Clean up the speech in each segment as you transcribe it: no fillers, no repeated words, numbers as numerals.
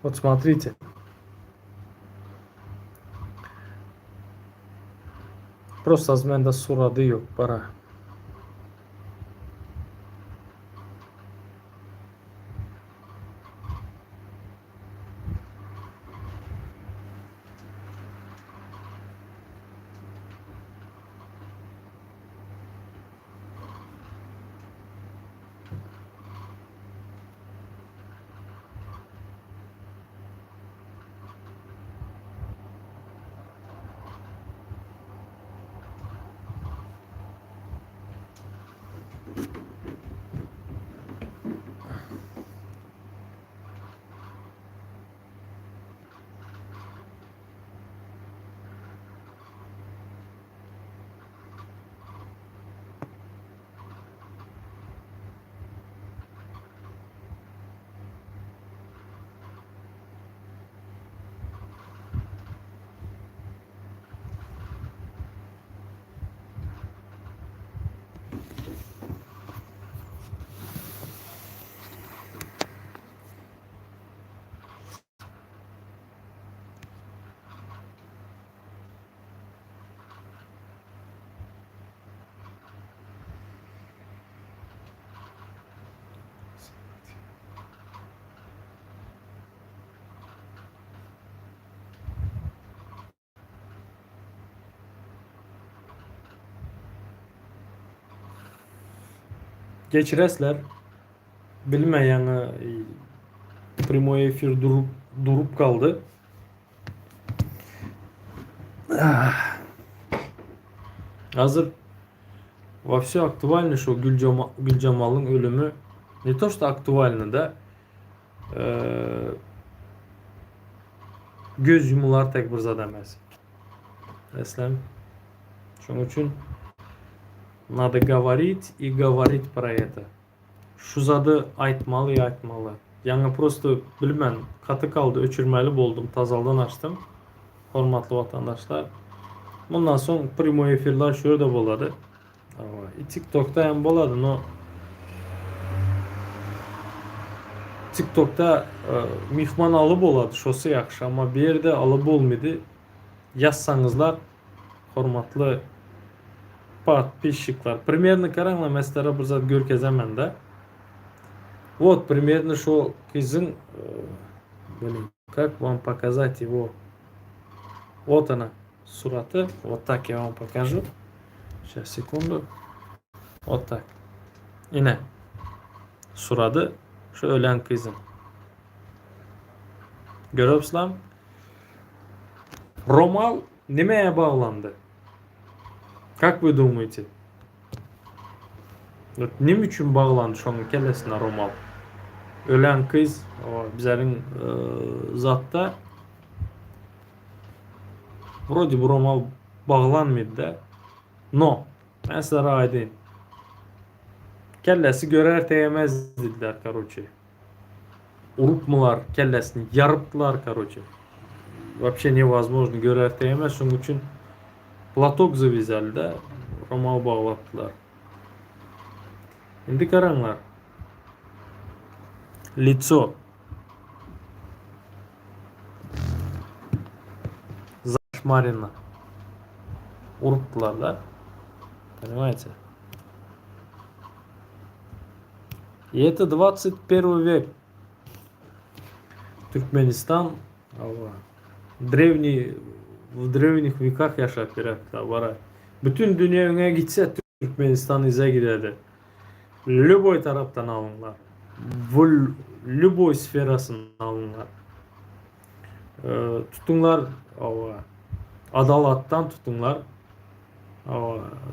Вот смотрите. Просто azmenda suradi yok para. Geçiresler bilmeyen primoy efir durup kaldı. Hazır вообще актуальный şu Gülcemal'ın ölümü. Не то что актуальный da göz yumular tek bir zat emas. Eslem. Şunun için надо говорить и говорить про это. Şu zadı aytmalı. Yani просто bilmem katı kaldı, öçürmeli boldum, tazaldan açtım. Hormatlı vatandaşlar. Bundan sonra primo efirler şöyle de boladı. TikTok'ta hem boladı. No TikTok'ta mihman alı boladı. Şosu yaxşı ama bir yerde alı olmadı. Yazsanızlar hormatlı подписчиклар. Примерно karangla mesela bir zat görkezemem de. Вот примерно şu kızın как вам показать его? Вот она суратı. Вот так я вам покажу. Сейчас секунду. Вот так. Yine suradı şu ölen kızın. Görüyorsunuz. Romal nemeye bağlandı? Как вы думаете? Ne için bağlandı şu an kellesine Romal? Ölen kız bizlerin zatta вроде bu Romal bağlanmıyordu da. No. Ben size aydın. Kellesi görer değmez dediler короче. Urupmular kellesini yarıptılar короче. Вообще невозможно görer değmez. Şunun için platok zavizeli de Romal bağlattılar. Şimdi karanglar. Лицо. Зашмарено. Урыптылар да. Понимаете? И это 21 век. Türkmenistan в древних веках yaşap bir var. Bütün dünya öne gitse Türkmenistan ize giderdi. Любой taraftan alınlar. Любой sferasından alınlar. Tutunlar adalattan tutunlar.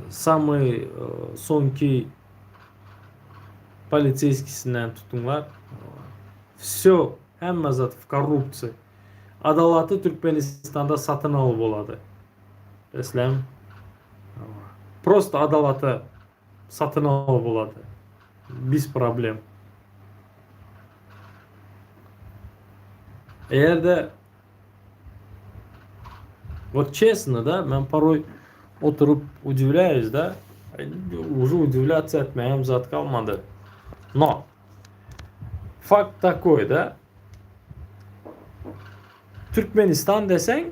Самый sonki полицейскisinden tutunlar. Все hem zat в коррупции. Adalatı Türkmenistan'da satın alıp oladı. Eslem. Просто adalatı satın alıp oladı. Biz problem. Eğer de вот честно, да, ben порой oturup удивляюсь, да, уже удивляться etmeyem zat kalmadı. Но факт такой, да, Türkmenistan desen,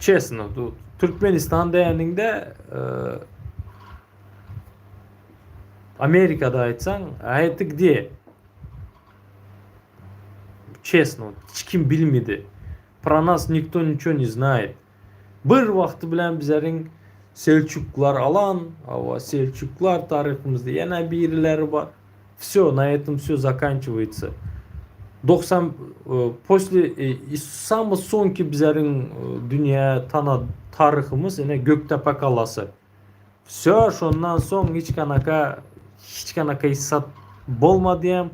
честно, Türkmenistan deyeninde Amerika'da aytsan, ayeti где? Честно, hiç kim bilmedi. Про нас никто ничего не знает. Bir vakti bilen bizlerin Selçuklar alan, ama Selçuklar tarihimizde yine birileri var. Все, на этом все заканчивается. 90 после самый sonki bizlerin dünya tarihimiz yine Göktepe Kalası. Все, şondan son hiç kanaka hissat болмады hem.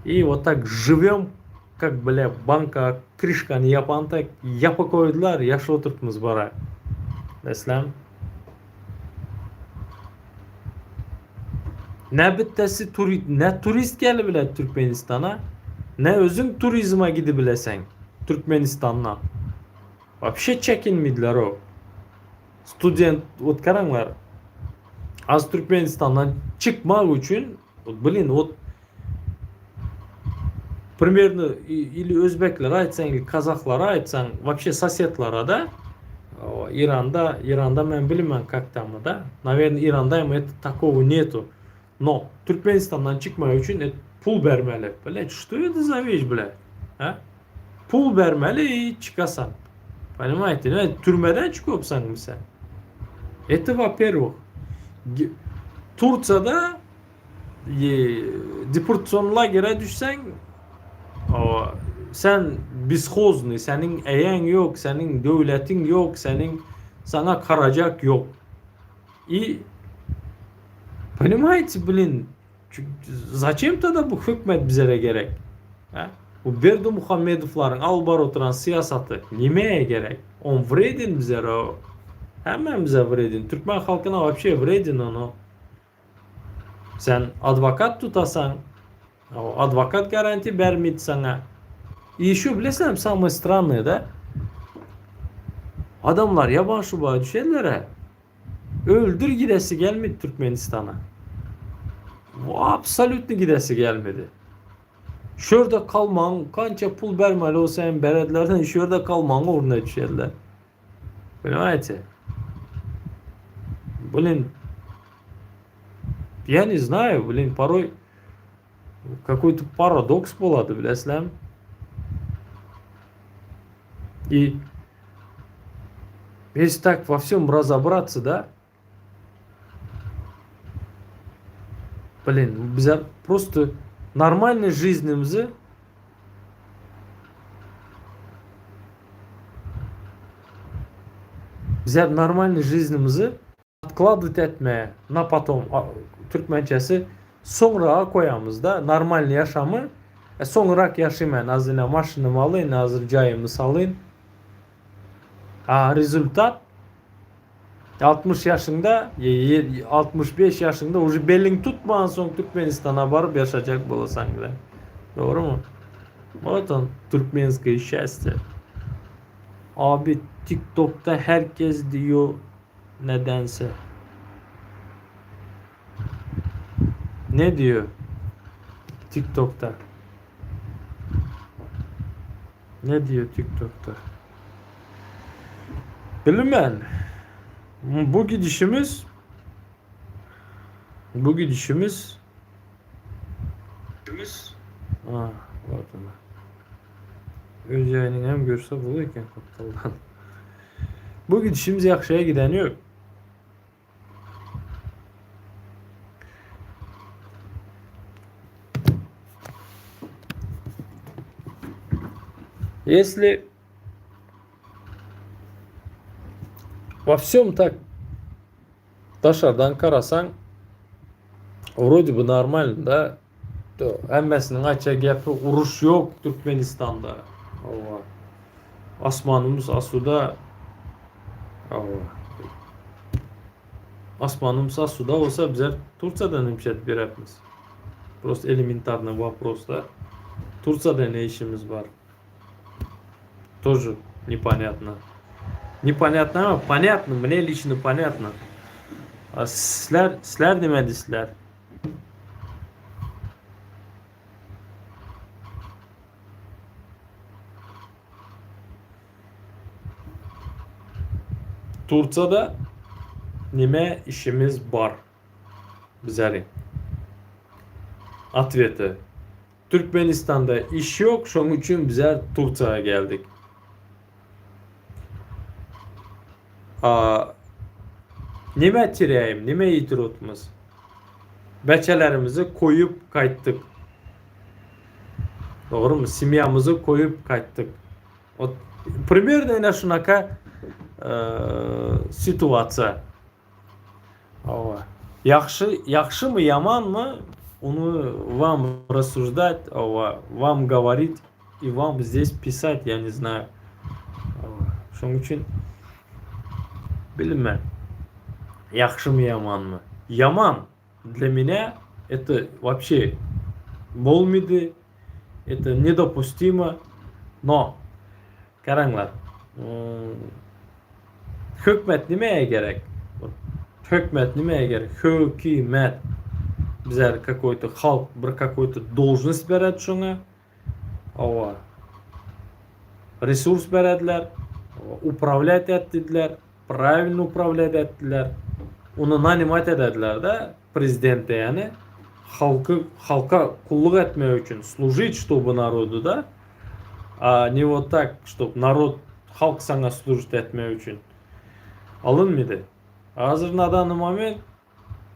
И вот так живем, как, бля, банка крышканы япан так япа koydular, yaşa oturtmuz bara. Eslem. Ne bittesi ne turist geli bile Türkmenistan'a, ne özün turizme gidi bilesen Türkmenistan'la. Вообще çekinmediler o. Student otkaranlar. Az Türkmenistan'dan çıkmak için, bilin, примерно или Özbekler aytsan, или Kazaklara aytsan, вообще соседлара da İran'da ben bilmem как там da. Наверное, İran'da ama такого нету. Но Türkmenistan'dan çıkmak için pul vermeli. Блядь, что это за вещь, блядь? Ha? Pul vermeli и çıkasan. Понимаете? Türmeden çıkıyorsan mı sen? Это во-первых. Turca'da deportasyon lagere düşsen, sen bizhozny, senin eyen yok, senin devletin yok, sana karacak yok. И понимаете, блин, zачем тогда bu hükmet bize gerek? Ha? Bu Berdimuhamedovların albar oturan siyasatı nemeye gerek? On vredin bize o. Hemen bize vredin. Türkmen halkına вообще vredin onu. Sen advokat tutasan, o advokat garanti vermedi sana. И еще bilesem, самое странное da, adamlar yaban şubağa düşerlere, öldür gidesi gelmedi Türkmenistan'a. Bu absolutni gidesi gelmedi. Şurada kalman, kança pul vermeli olsa hem beredlerden şurada kalman uğruna düşerler. Понимаете? Блин, я не знаю, блин, порой какой-то парадокс болады, білесілем. И если так во всем разобраться, да, блин, bizler просто нормальной жизнimizi откладывать etmeye, na потом, Türkmençesi, sonra koyamız da normal yaşamı, sonra yaşayayım, azına maşınımı alayım, hazır cayımı salayım. Rezultat 60 yaşında, 65 yaşında уже belin tutmadan son Türkmenistan'a varıp yaşayacak bulasan bile. Doğru mu? Вот он, Türkmenskое счастье. Abi TikTok'ta herkes diyor nedense. Ne diyor TikTok'ta? Ne diyor TikTok'ta? Bilmem. Bu gidişimiz bak ona. Öz yayının hem görse buluyken kaptaldan. Bu gidişimiz yaxşıya giden yok. Если во всем так dışarıdan karasan вроде бы нормально da, emmesinin açığa gepi uruş yok Türkmenistan'da. Allah. Asmanımız asuda. Allah. Asmanımız asuda olsa bize Turca'da ne bir hepimiz. Просто элементарный вопрос, да. Turca'da ne işimiz var? Тоже непонятно. Непонятно ama понятно. Мне лично понятно. А sizler demedisizler. Turkiyada nime işimiz var bizlerin? Atvetı. Türkmenistan'da iş yok, şunun için bizler Turkiya'ya geldik. Nime tireyim, nime yitirotmuz? Beçelerimizi koyup kayttık. Doğru mu? Simyamızı koyup kayttık. O, примерно yine şunaka situatsiya. Yaxşı mı, yaman mı? Onu вам рассуждать, вам говорить и вам здесь писать, я не знаю. Şunun için bilmem. Yaxşı mı, yaman mı? Yaman для меня это вообще болмайды. Это недопустимо. Но karanglar. Hükmet nimeye gerek? Hükmet nimeye gerek? Hükümet bizler какой-то halk bir какой-то должность beradi şuna. Ava resurs beradilar. Управлять ettiler. Правильно управлять ettiler. Onu naнимать edediler de президенте yani halka kulluk etmek için, служить чтобы народу da, а не вот так, чтобы народ halk sana служить etmek için. Alınmadı. Hazır nadanı moment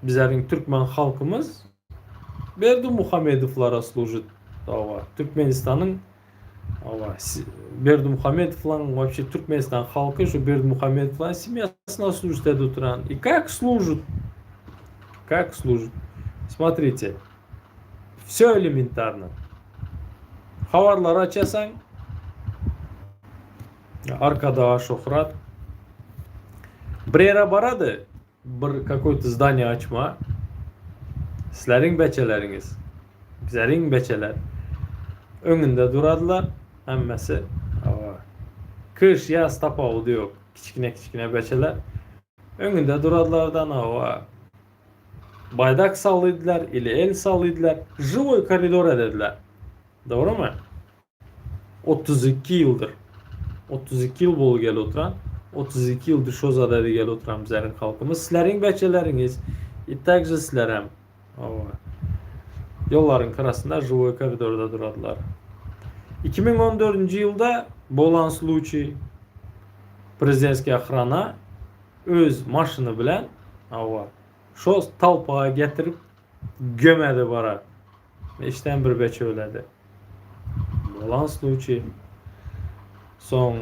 bizlerin Türkmen halkımız Berdi Muhammedovlara служит. Türkmenistan'ın Berdi Muhammedov'ların вообще Türkmenistan halkı şu Berdi Muhammedov'ların семьясына служит edip duran. И как служит? Как служит? Смотрите. Все элементарно. Havarları açasan arkada şohrat bir yere baradı bir какой-то здание açma sizlerin beçeleriniz bizlerin beçeler önünde duradılar hemmesi kış yaz tapağı yok kiçkine beçeler önünde duradılardan baydak sallıydılar ile el sallıydılar живой koridor dediler. Doğru mu? 32 yıldır 32 yıl bolu gel oturan 32 yıldır Şozada gel oturan bizlerin halkımız sizlerin beçeleriniz takже sizler hem yolların karasında живой koridorda duradılar. 2014 yılda bolan случай prezidentskiy охрана öz maşını bilen şu talpağa getirip gömedi bara. İşten bir beçe öyledi. Bolan случай. Son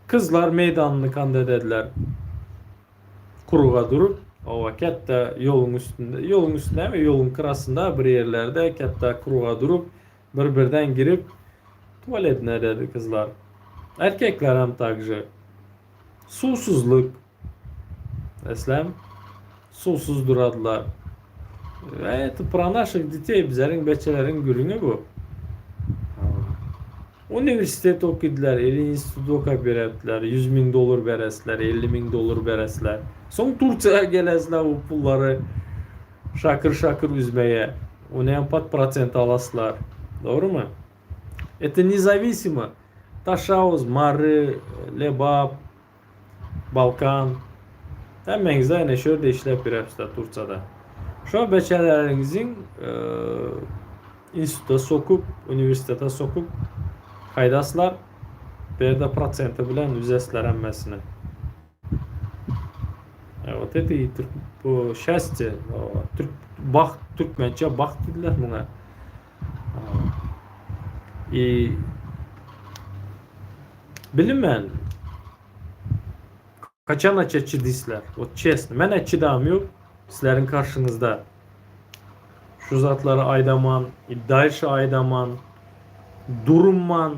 kızlar meydanını kanda dediler. Kuruğa durup katta yolun üstünde ve yolun kırasında bir yerlerde katta kuruğa durup birden girip tuvaletine dedi kızlar. Erkekler hem takcı. Susuzluk. Eslem susuz duradılar. Evet, про наших детей bizlerin beçelerin gülünü bu. Üniversite okudular, 50 institut okuyabilirler, 100 bin dolar veresler, 50 bin dolar veresler. Son Turca'ya gelesler o pulları şakır üzmeye. Onun pat procent alaslar. Doğru mu? Это независимо. Taşavuz, Marı, Lebap, Balkan. Hemmenize yine şöyle işlep yapıyorlar Turca'da. Şu an beçelerinizin instituta sokup, üniversitede sokup kaydaslar bir de procenti bilen üzesler emmesine. Вот это и bu счастье. Türkmençe bak dediler buna. Bilinmeyen kaçan açıcı disler. O çesni. Ben açıdam yok. Sizlerin karşınızda. Şu zatları aydaman, iddiaşı aydaman, durumman.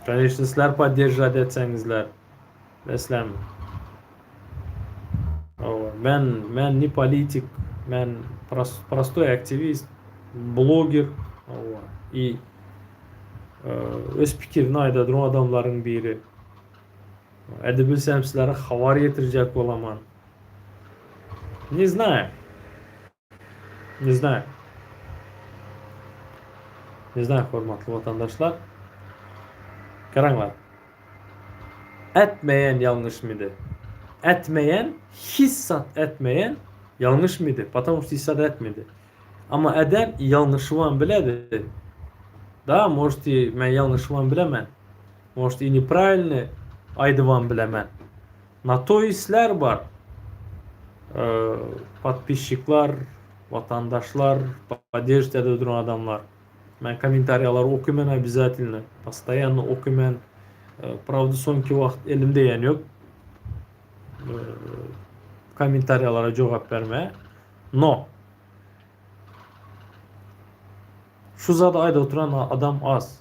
Конечно, sizler поддержать etsengizler. Mesela ben ne politik, ben простой aktivist, blogger. И öz fikrini aydadıran adamların biri. Edebilsem sizlere havar getirecek olamam. Не знаю. Не знаю. Не знаю, hürmetli vatandaşlar. Karanglar. Etmeyen yanlış mıydı? Etmeyen, hissat etmeyen yanlış mıydı? Потому что hissat etmedi. Ama eden yanlışı var biledi. Да, может и ben yanlış var bilemem. Может и неправильно aydı var bilemem. Na to hisler var. Подписчикlar, vatandaşlar, поддерживать duran adamlar. Ben komentaryaları okuyman обязательно. Постоянно okuyman. Правда sonki vaqt elimde yani yok. Komentaryalara cevap verme. No. Şu zada ayda oturan adam az.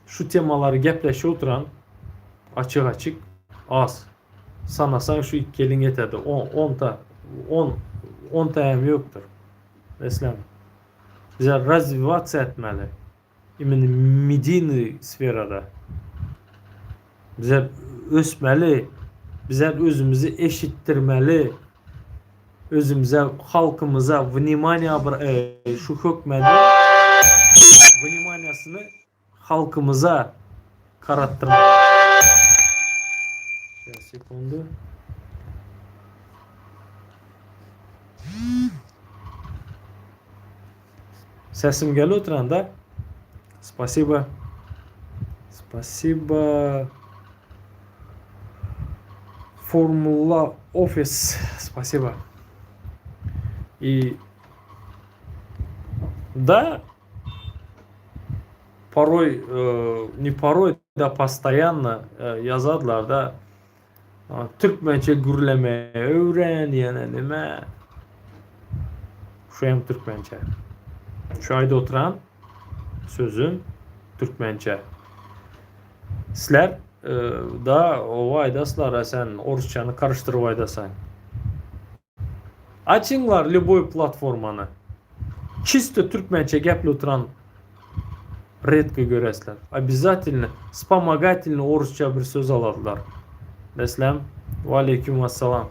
Şu temaları gepleşe oturan açık açık az. Sanasan şu iki elin yeterdi. 10 tane yoktur. Mesela bize развиваться etmeli. İmini medeni sferada. Bize ösmeli. Bize özümüzü eşittirmeli. Özümüze, halkımıza внимание şu hükmede вниманиесini halkımıza karattırmalı. Bir sekundu. Sesim geliyor oturanda. Спасибо. Спасибо. Формула офис. Спасибо. И да, порой, не порой, да постоянно yazarlar da Türkmençe gürleme öğren yani nime. Şu hem Türkmençe. Şu ayda oturan sözüm Türkmençe. Sizler da o aydasılar sen Orusçanı karıştırıp aydasan. Açınlar любой platformanı. Чисто Türkmençe gepli oturan редко göresler. Обязательно вспомогательно Orusça bir söz aladılar. Mesela ve aleykümselam.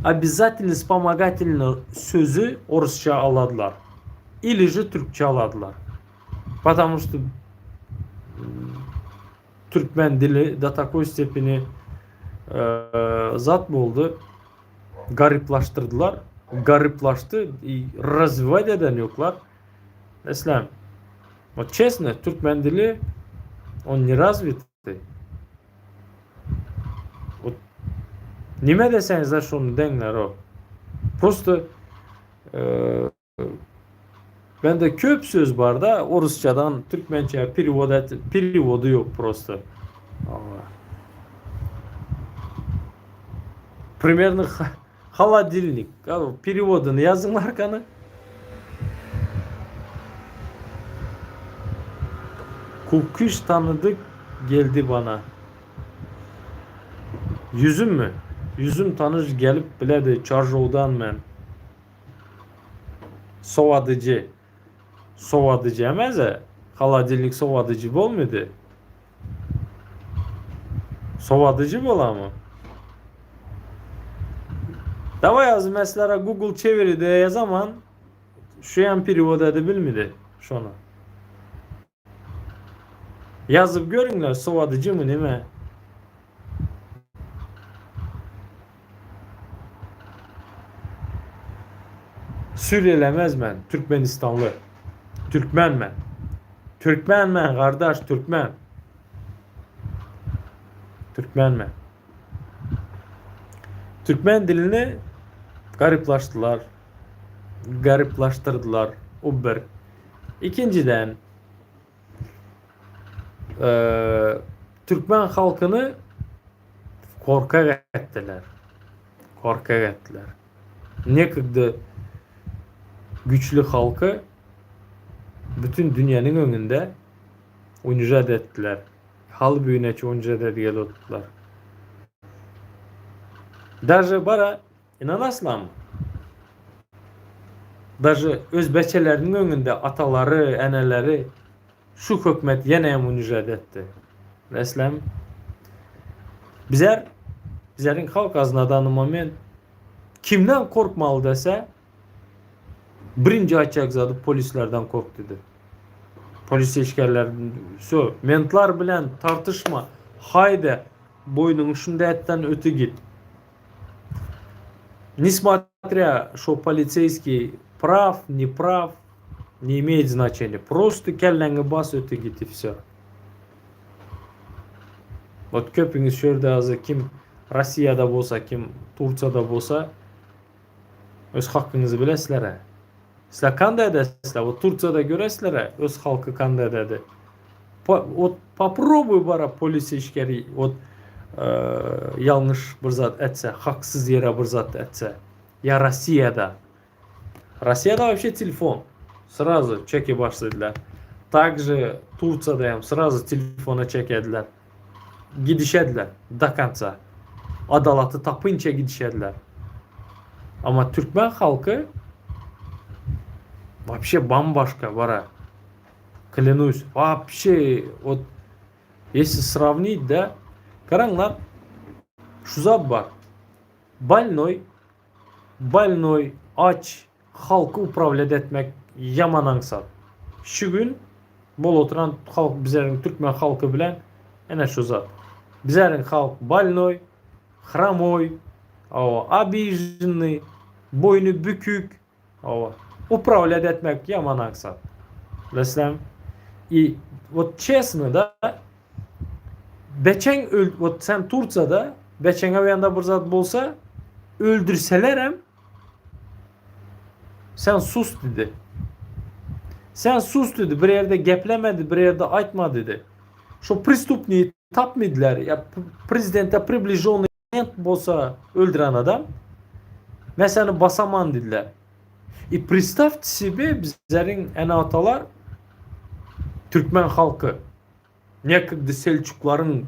Обязательно вспомогательно sözü Orusça aladılar. Или же Türkçe aladılar. Потому что Türkmen dili da такой степени zat oldu. Gariplaştırdılar. Gariplaştı. Развивать eden yoklar. Mesela вот честно, Türkmen dili он не развитый. Вот nime deseniz de şunu denler o. Просто bende köp söz var da Orusçadan Türkmençe перевоdu yok просто. Примерно холодильник. Переводunu yazın arkanı. Kokuş tanıdık geldi bana. Yüzüm mü? Yüzüm tanış gelip biledi Çarjov'dan ben. Sovadıcı. Sovadıcı emeze. Холодильник sovadıcı bol muydu? Sovadıcı bol ama. Давай yaz mesela Google çeviri diye zaman şu an перевод edebilmedi şunu. Yazıp görünler sovadıcı mı değil mi? Sürülemez ben Türkmenistanlı. Türkmen ben. Türkmen ben kardeş Türkmen. Türkmen ben. Türkmen dilini gariplaştılar. Gariplaştırdılar. O bir. İkinciden Türkmen halkını korkak ettiler. Korkak ettiler. Ne kadar güçlü halkı bütün dünyanın önünde unjad ettiler. Hal büyüneçi unjad ediyorlar. Даже bara inanaslam. Даже özbeçelerinin önünde ataları, eneleri şu hükümet yine unjad etti. Mesela bizlerin halk aznadanı moment kimden korkmalı dese birinci açacak zadı polislerden kork dedi. Polis işgərlər mentlar bilen tartışma. Haydi boynun şunda etten öte git. Несмотря, что полицейский прав, не прав, не имеет значения. Просто kellenge bas öte git, и все. Вот köpüңüz şöyle azı kim Rossiyada bolsa, kim Turkiyada bolsa öz hakkınızı bilesizler. Sizler kандай edesizler? O Turkiyada göresizler, öz halkı kандай ededi. Попробуй bara polis işgeri yanlış bir zat etse, haksız yere bir zat etse. Ya Rossiyada. Rossiyada вообще телефон. Сразу çeki başladılar. Также Турцияда сразу telefona çekediler. Gidişediler до конца. Adalatı tapınca gidişediler. Ama Türkmen halkı вообще бамбашка bara. Клянусь. Вообще вот если сравнить, да, караңlar şu zat var. Больной, aç halkı upravlet etmek yaman ansat. Şu gün bol oturan halk bizlerin Türkmen halkı bilen ene şu zat. Bizlerin halk больной, хромой, обиженный, boynu bükük, upravlet etmek yaman ansat. Bilesem. И вот честно, да, beçen вот sen Turca'da beçen aviyanda bir zat bolsa öldürselerem sen sus dedi. Sen sus dedi. Bir yerde geplemedi, bir yerde aytma dedi. Şu преступниyi tapmadılar. Ya prezidente приближенный bolsa öldüren adam mesela basaman dediler. И представьте себе bizlerin en atalar Türkmen halkı. Некогда Selçukların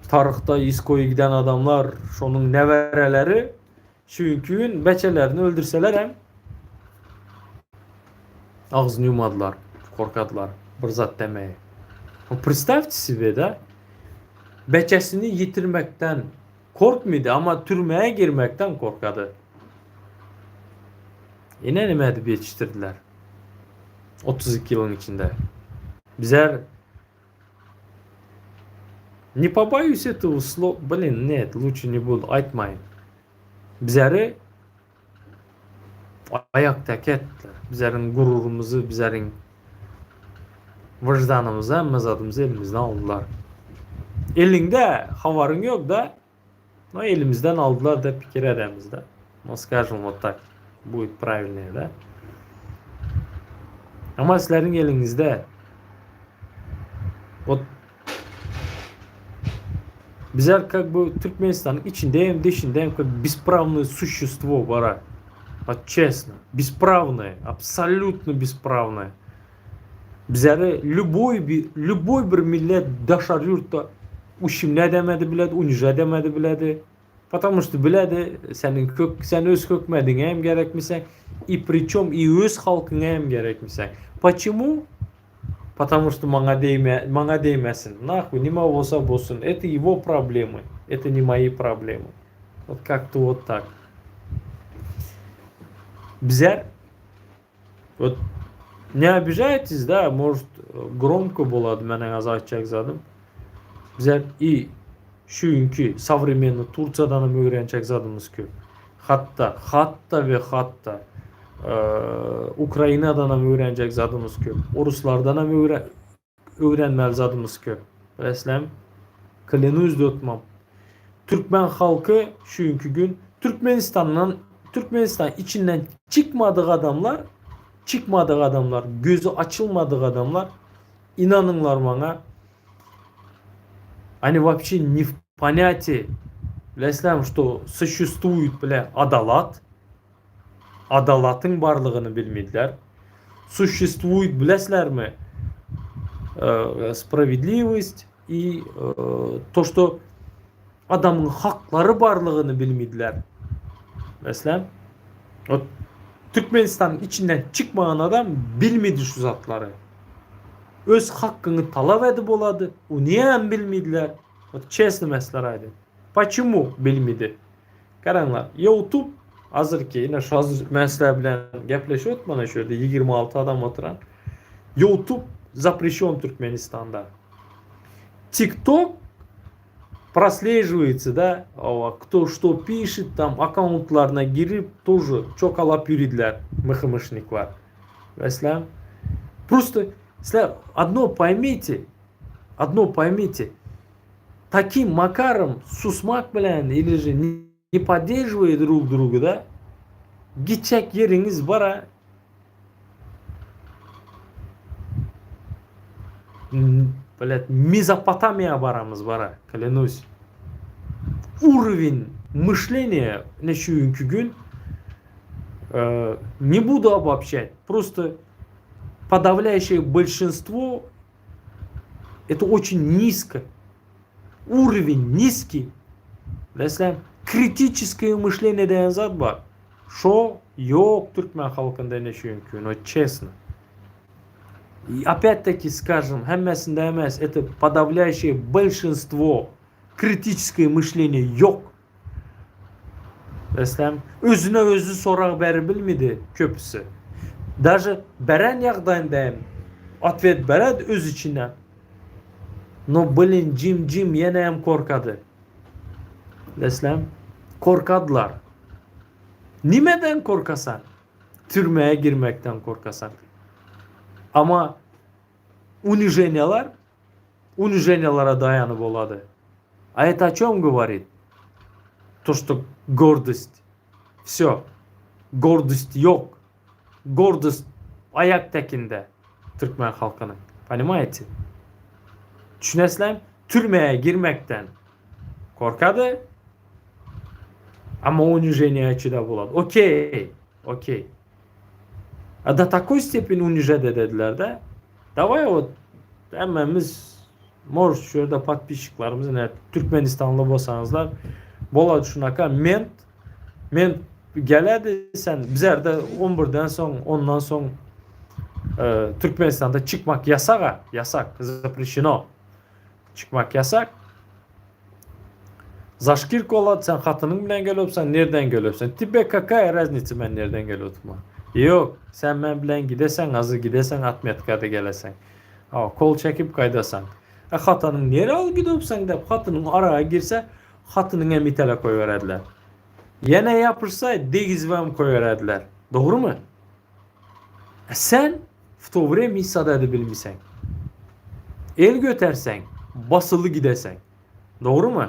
tarihta İsko'ya giden adamlar, şunun nevereleri çünkü gün beçelerini öldürseler hem ağzını yumadılar, korkadılar, bir zat demeye. Представьте себе de beçesini yitirmekten korkmadı ama türmeye girmekten korkadı. Yine edip yetiştirdiler. 32 yılın içinde. Bizler не побоюсь этого слова. Блин, нет, лучше не буду. Айтmayın. Bizleri ayakta kettiler. Bizlerin gururumuzu, bizlerin vicdanımızı, mezadımızı elimizden aldılar. Elinde havarın yok da elimizden aldılar da fikir edemizde. Ну, скажем вот так. Будет правильнее, да? Ama sizlerin elinizde вот bizler как бы Türkmenistan'ın içindeyim, dışındayım, как бесправное существо bara. Вот честно, бесправное, абсолютно бесправное. Bizleri любой bir millet daşar yurtta uşimle demedi biledi, unice demedi biledi. Потому что biledi sen öz hökmedine hem gerekmişsen, и причем и öz halkına hem gerekmişsen. Почему? Потому что мага değmesin. Нахуй, нема болса болсын. Это его проблемы. Это не мои проблемы. Вот как-то вот так. Bizler вот не обижайтесь, да, может громко болады, менің аз айтчак задым. Bizler и çünkü современный Турциядан öğrenecek zadımız köp. Hatta ve hatta Ukrayna'dan öğrenecek zadımız köp. Ruslardan öğrenmeli zadımız köp. Bilesem, kleniz dötmem. Türkmen halkı çünkü gün Türkmenistan içinden çıkmadığı adamlar, gözü açılmadığı adamlar, inanınlar bana, они вообще не в понятии, bilesem, что существует, adalat, adalatın varlığını bilmediler. Существует, bilesler mi? Справедливость и то, что adamın hakları varlığını bilmediler. Mesela o Türkmenistan'ın içinden çıkmayan adam bilmedi şu zatları. Öz hakkını talep edip oladı. O niye hem bilmediler? Честно mesela haydi. Почему bilmedi? Karanlar. YouTube hazır ki yine şu hazır mesele bilen gepleşiyor bana şöyle 26 adam oturan. YouTube запрещен Туркменистанда. TikTok прослеживается, да, кто что пишет, там аккаунтларына girip тоже чокалап юридилер, мыхымышниклар. Просто одно поймите, таким макаром сусмак bilen или же не поддерживая друг друга, да, gidecek yeriniz bara блядь, Месопотамия барамыз бара, клянусь. Уровень мышления на сегодняшний gün не буду обобщать, просто подавляющее большинство это очень низко. Уровень низкий. Mesela критическое мышление деген зат бар. Шо yok Türkmen halkında ne çünkü, но честно. И опять-таки скажем, хэммесінде эмес, это подавляющее большинство. Критическое мышление yok. Mesela özüne özü sorak beri bilmedi köpüsü. Даже beren yağdayındayım. Atvet bered öz içinden. No bilin cim yeneyem korkadı. Mesela korkadılar. Nimeden korkasan? Türmeye girmekten korkasan. Ama унижениялара dayanıp oladı. А это о чем говорит? То, что гордость. Все. Гордость yok. Гордость ayak tekinde Türkmen halkının. Понимаете? Düşünesem türmeye girmekten korkadı. Ama унижение içinde buladı. Окей. А до такой степени унижать dediler de. Давай вот emmemiz mor şurada подписчикларımız ne Türkmenistanlı bolsanızlar болады şunaka men geledi sen bizlerde 11'den son ondan son Türkmenistan'da çıkmak yasak запрещено. Çıkmak yasak. Zashkirk oladı sen hatının bilen gelopsan nereden gelopsan? Тебе какая разница ben nereden gelopsam? Yok sen ben bilen gidesen azı gidesen atmetkada gelesen. Kol çekip kaydasan. Hatanın nere al gidopsan dep hatının araya girse hatının emitele koyverediler. Yine yapırsa degizvem koyverediler. Doğru mu? Sen в то время hissada edebilmişsen. El götersen basılı gidesen. Doğru mu?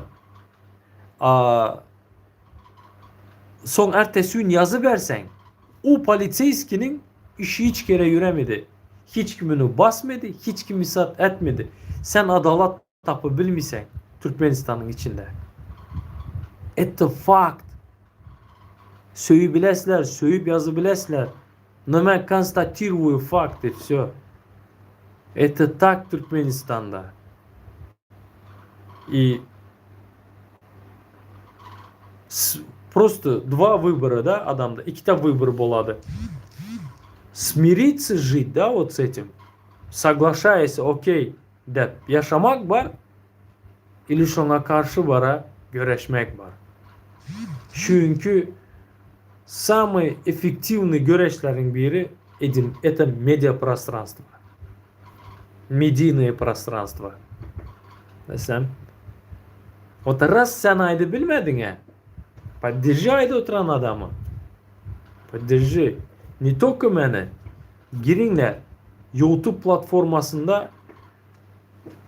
Son ertesi gün yazı versen o politseyskinin işi hiç kere yüremedi. Hiç kimini basmadı, hiç kimi sat etmedi. Sen adalet tapı bilmişsen Türkmenistan'ın içinde. Это fakt. Söğüp bilesler, söğüp yazı bilesler. Но я констатирую факты, все. Это так Türkmenistan'da. И просто два выбора, да, адамда, iki выбор болады. Смириться жить, да, вот с этим, соглашаясь, окей, деп, yaşamak var, или şuna karşı bara göreşmek var. Çünkü самый эффективный göreşlerin biri это медиапространство. Медийное пространство. Desem, вот раз sen aydı bilmedin ya, поддержи aydı oturan adamı. Поддержи. Не только mene. Girinler YouTube platformasında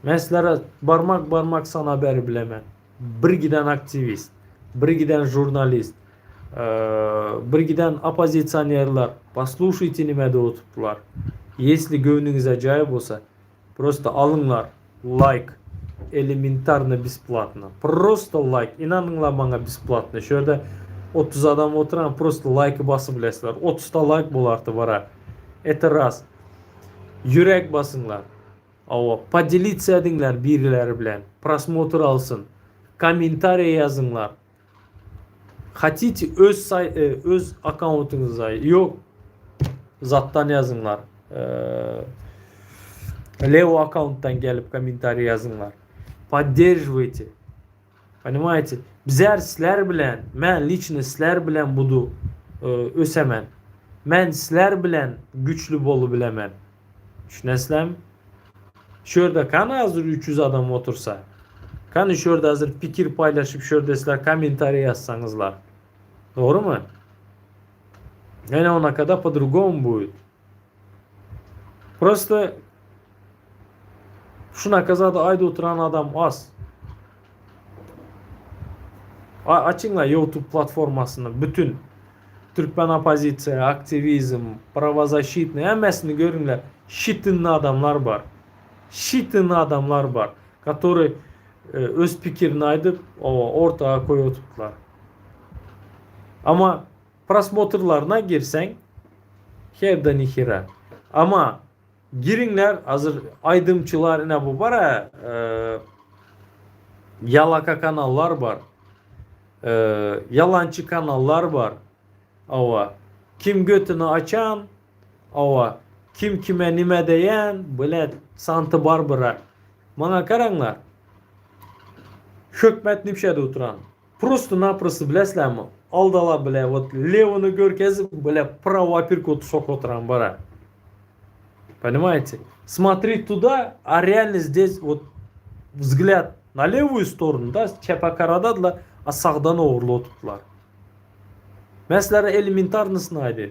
mesela barmak sana haber bilemen. Bir giden aktivist, bir giden jurnalist, bir giden оппозиционерлар. Послушайте немеде отыптылар. Если gönlünüz acayip olsa просто alınlar like элементарно бесплатно. Просто like. İnanınlar bana бесплатно. Şöyle 30 adam oturan просто like bası bilesizler. 30'da like bolardı vara. Это раз. Yürek basınlar. Поделиться edinler birileri bilen. Просмотр alsın. Комментарий yazınlar. Хотите öz аккаунтыңызға yok. Zattan yazınlar. Лево аккаунттан gelip комментарий yazınlar. Поддерживайте. Понимаете? Bizler sizler bilen, men лично sizler bilen ösemen. Men sizler bilen güçlü bolu bilemen. Düşünesizlermi? Şurada kan hazır 300 adam otursa. Kan şurada hazır fikir paylaşıp şurada sizler komentari yazsanızlar. Doğru mu? Yani ona kadar по-другому будет. Просто şuna kazada ayda oturan adam az. Açınla YouTube platformasını bütün Türkmen opozitsiya, aktivizm, pravozащитный hemmesini görünler. Şitinli adamlar var. Şitinli adamlar var. Которые öz fikrini aydıp ortaya koyuyorlar. Ama prosmotrlarına girsen hevda nihira. Ama girinler hazır aydımçılar ne bu var yalaka kanallar var. Yalancı kanallar var. Ava kim götünü açan, ava kim kime nime deyen, böyle Santa Barbara. Bana karanglar. Hükmet nimşede oturan. Просто-напросто bilesizlermi? Aldala bile, вот левыны görkezip böyle право апперкот sok oturan bara. Понимаете? Смотреть туда, а реально здесь вот взгляд на левую сторону, да, чепакарададла, а сağdan oğurlu tuttular. Mesela элементарнысını aydı.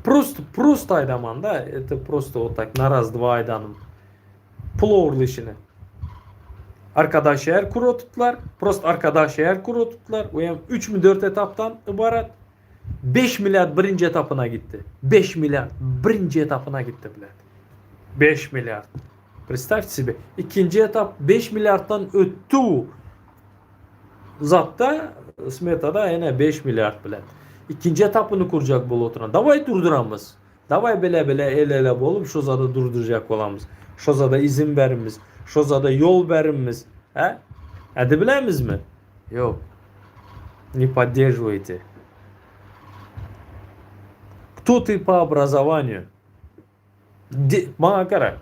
Просто aydaman da, это просто вот так на раз-два aydanım. Pul oğurlu işini. Arkadaş yer kuru tuttular. Просто arkadaş yer kuru tuttular. O yani 3 mü 4 etaptan ibaret. 5 milyar birinci etapına gitti. 5 milyar birinci etapına gitti bile. 5 milyar. Представьте себе. İkinci etap 5 milyardan öttü. Zatta smetada yine 5 milyar bile. İkinci etapını kuracak bol oturan. Davay durduramız. Davay bele el ele bolup şu zada durduracak olamız. Şu zada izin verimiz. Şu zada yol verimiz. He? Edebilemiz mi? Yok. Не поддерживайте. Кто ты по образованию? Bana kara.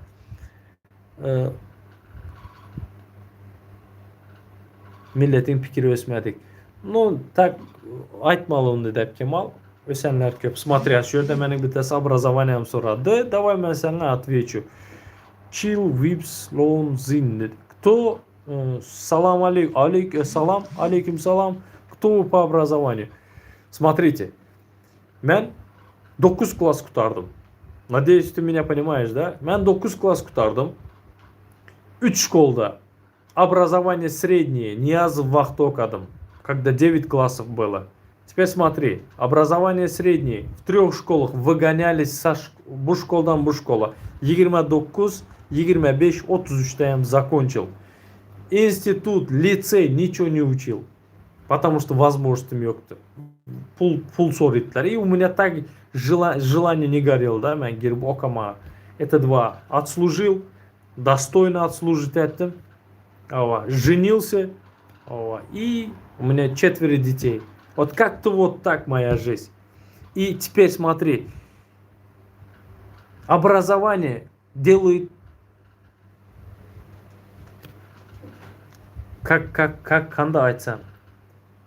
Milletin fikri ösmedik. Ну, так айтмалымды деп Kemal. Ösenler köp. Смотрящий da benim bir test образованием soradı. Давай ben sana отвечу. Чил, випс, лон, зин. Кто? Салам алейкум салам. Кто вы по образованию? Смотрите. Ben 9 klas kurtardım. Надеюсь, ты меня понимаешь, да? Ben 9 klas kurtardım. 3 школда. Образование среднее. Ни разу в вахту окадым. Когда 9 классов было. Теперь смотри. Образование среднее. В 3 школах выгонялись bu школдан bu школа. 29, 25, 33'te я закончил. Институт, лицей ничего не учил. Потому что возможности yoktu. Pul soruyorlar. И у меня так желание не горело, да, ben girip okuma. Это 2. Отслужил. Достойно отслужить этим. Женился. И у меня 4 детей. Вот как-то вот так моя жизнь. И теперь смотри. Образование делает как kanda açsam.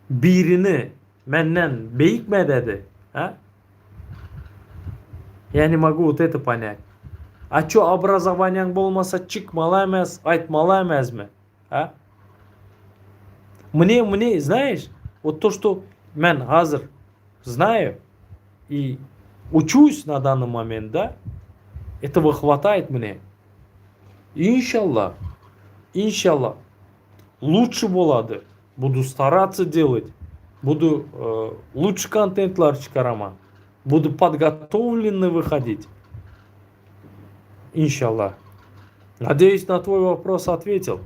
Birini menden beyik mi dedi? Ha? Я не могу вот это понять. А что образованиең болмаса çıkmalı емес, айтмалы емес mi? Ha? Мне, знаешь, вот то, что мен hazır знаю и учусь на данный момент, да, этого хватает мне. Иншаллах, лучше болады. Буду стараться делать. Буду лучше контентлар çıkaramam. Буду подготовленно выходить. Иншаллах. Надеюсь, на твой вопрос ответил.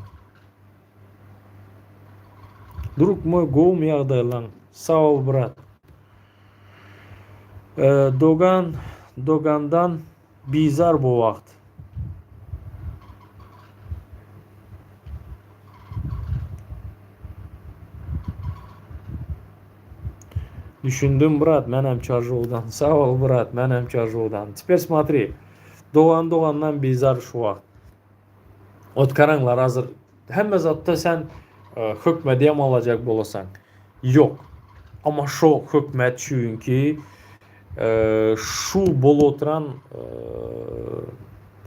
Друг мой, гоум ягдайлан. Sağ ol, брат. Dogandan bizar bu vaqt. Düşündüm, брат, мен hem Çarjov'dan. Sağ ol, брат, мен hem Çarjov'dan. Теперь смотри. Doğandan bizar şu vaqt. Ot karanglar hazır. Hemme zatta sen hükmet yem alacak bolasan. Yok. Ama şu hükmet çünkü şu bol oturan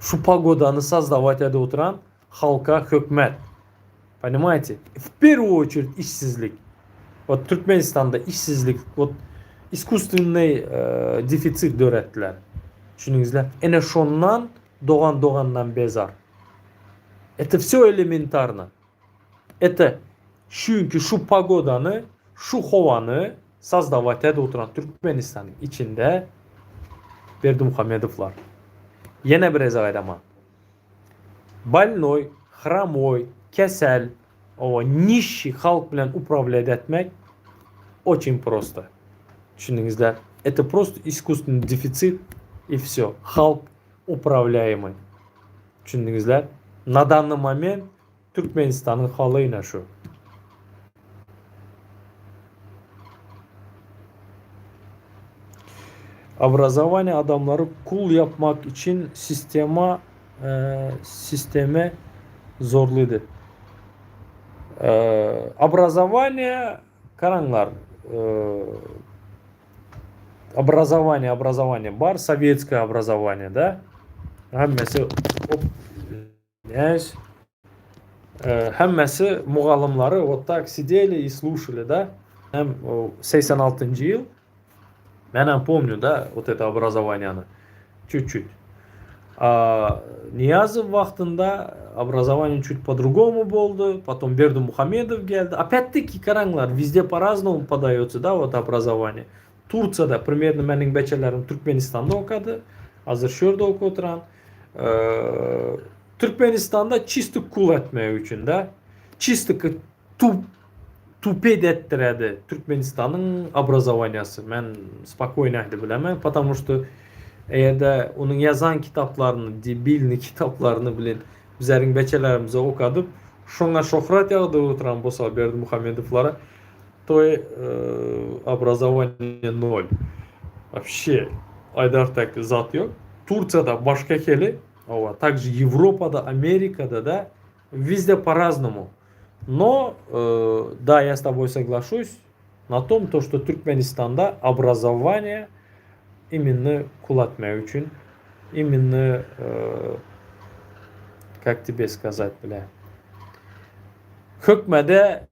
Şu pagodanı создавать edip oturan halka hükmet. Понимаете? В первую очередь işsizlik. Вот Türkmenistan'da işsizlik, вот искусственный defitsit öğrettiler. Düşününüzler. Ene şondan doğandan bezar. Это все элементарно. Это çünkü şu pagodanı, şu hovanı создавать edip oturan Türkmenistan'ın içinde Berdimuhamedovlar. Yine bir aydaman. Больной, хромой, kesel, o nişi halk bilen upravlять etmek очень просто. Düşündünüzler. Это просто искусственный дефицит и все. Halk управляемый. Düşündünüzler. На данный момент Türkmenistan'ın halıyla şu. Образование adamları kul yapmak için sisteme zorluydu. Образование karanglar образование бар, советское образование, да? Hemmesi muğallimleri вот так сидели и слушали, да? 86 yıl. Ben помню, да, вот это образование. Чуть-чуть. А Ниязов vaxtında образование чуть по-другому болды. Потом Бердымухамедов geldi. Опять-таки, караңлар, везде по-разному подается, да, вот образование. Турцияда, примерно менің бәчелерім Түркменистанда оқады. Азыр шөрді оқып отыран. Türkmenistan'da чисто kul etmek için de чисто tupet ettiredi Türkmenistan'ın образованиясы. Ben спокойно bilemem. Потому что eğer de onun yazan kitaplarını, dilini kitaplarını bilin, bizlerin beçelerimize okudup şuna şöhret yağdı oturan bolsa Berdimuhamedovlara, то образование ноль. Вообще aydartak zat yok. Турцияда başka keli, также Европада, Америкада, да, везде по-разному. Но, да, я с тобой соглашусь на том, то, что Türkmenistan'da образование именно kul etmek için, именно, как тебе сказать, бля, hükmede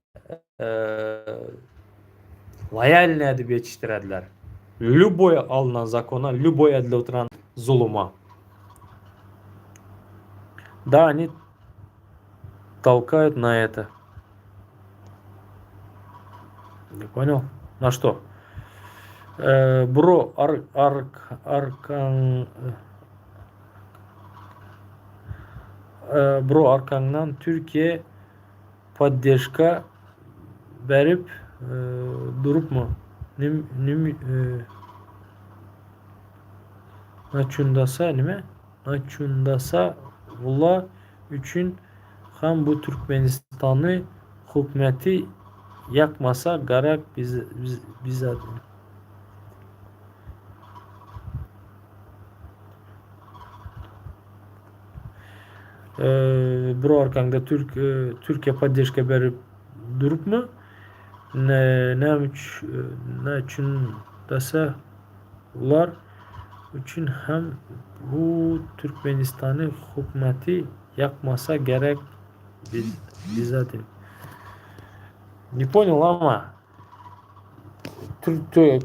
loyalni edip yetiştirediler. Любой alınan zakona, любой edilip oturan zuluma. Да, они толкают на это. Не понял? На что? Bro arkandan Türkiye поддержка verip durup mu? Naçundasa nime? Naçundasa valla üçün hem bu Türkmenistan'ı hükümeti yakmasa garak bize bro arkanda Türkiye поддержка verip durup mu? Ne için dese ular için hem bu Türkmenistan'ı hükümeti yakmasa gerek bize. Не понял ama Türkiye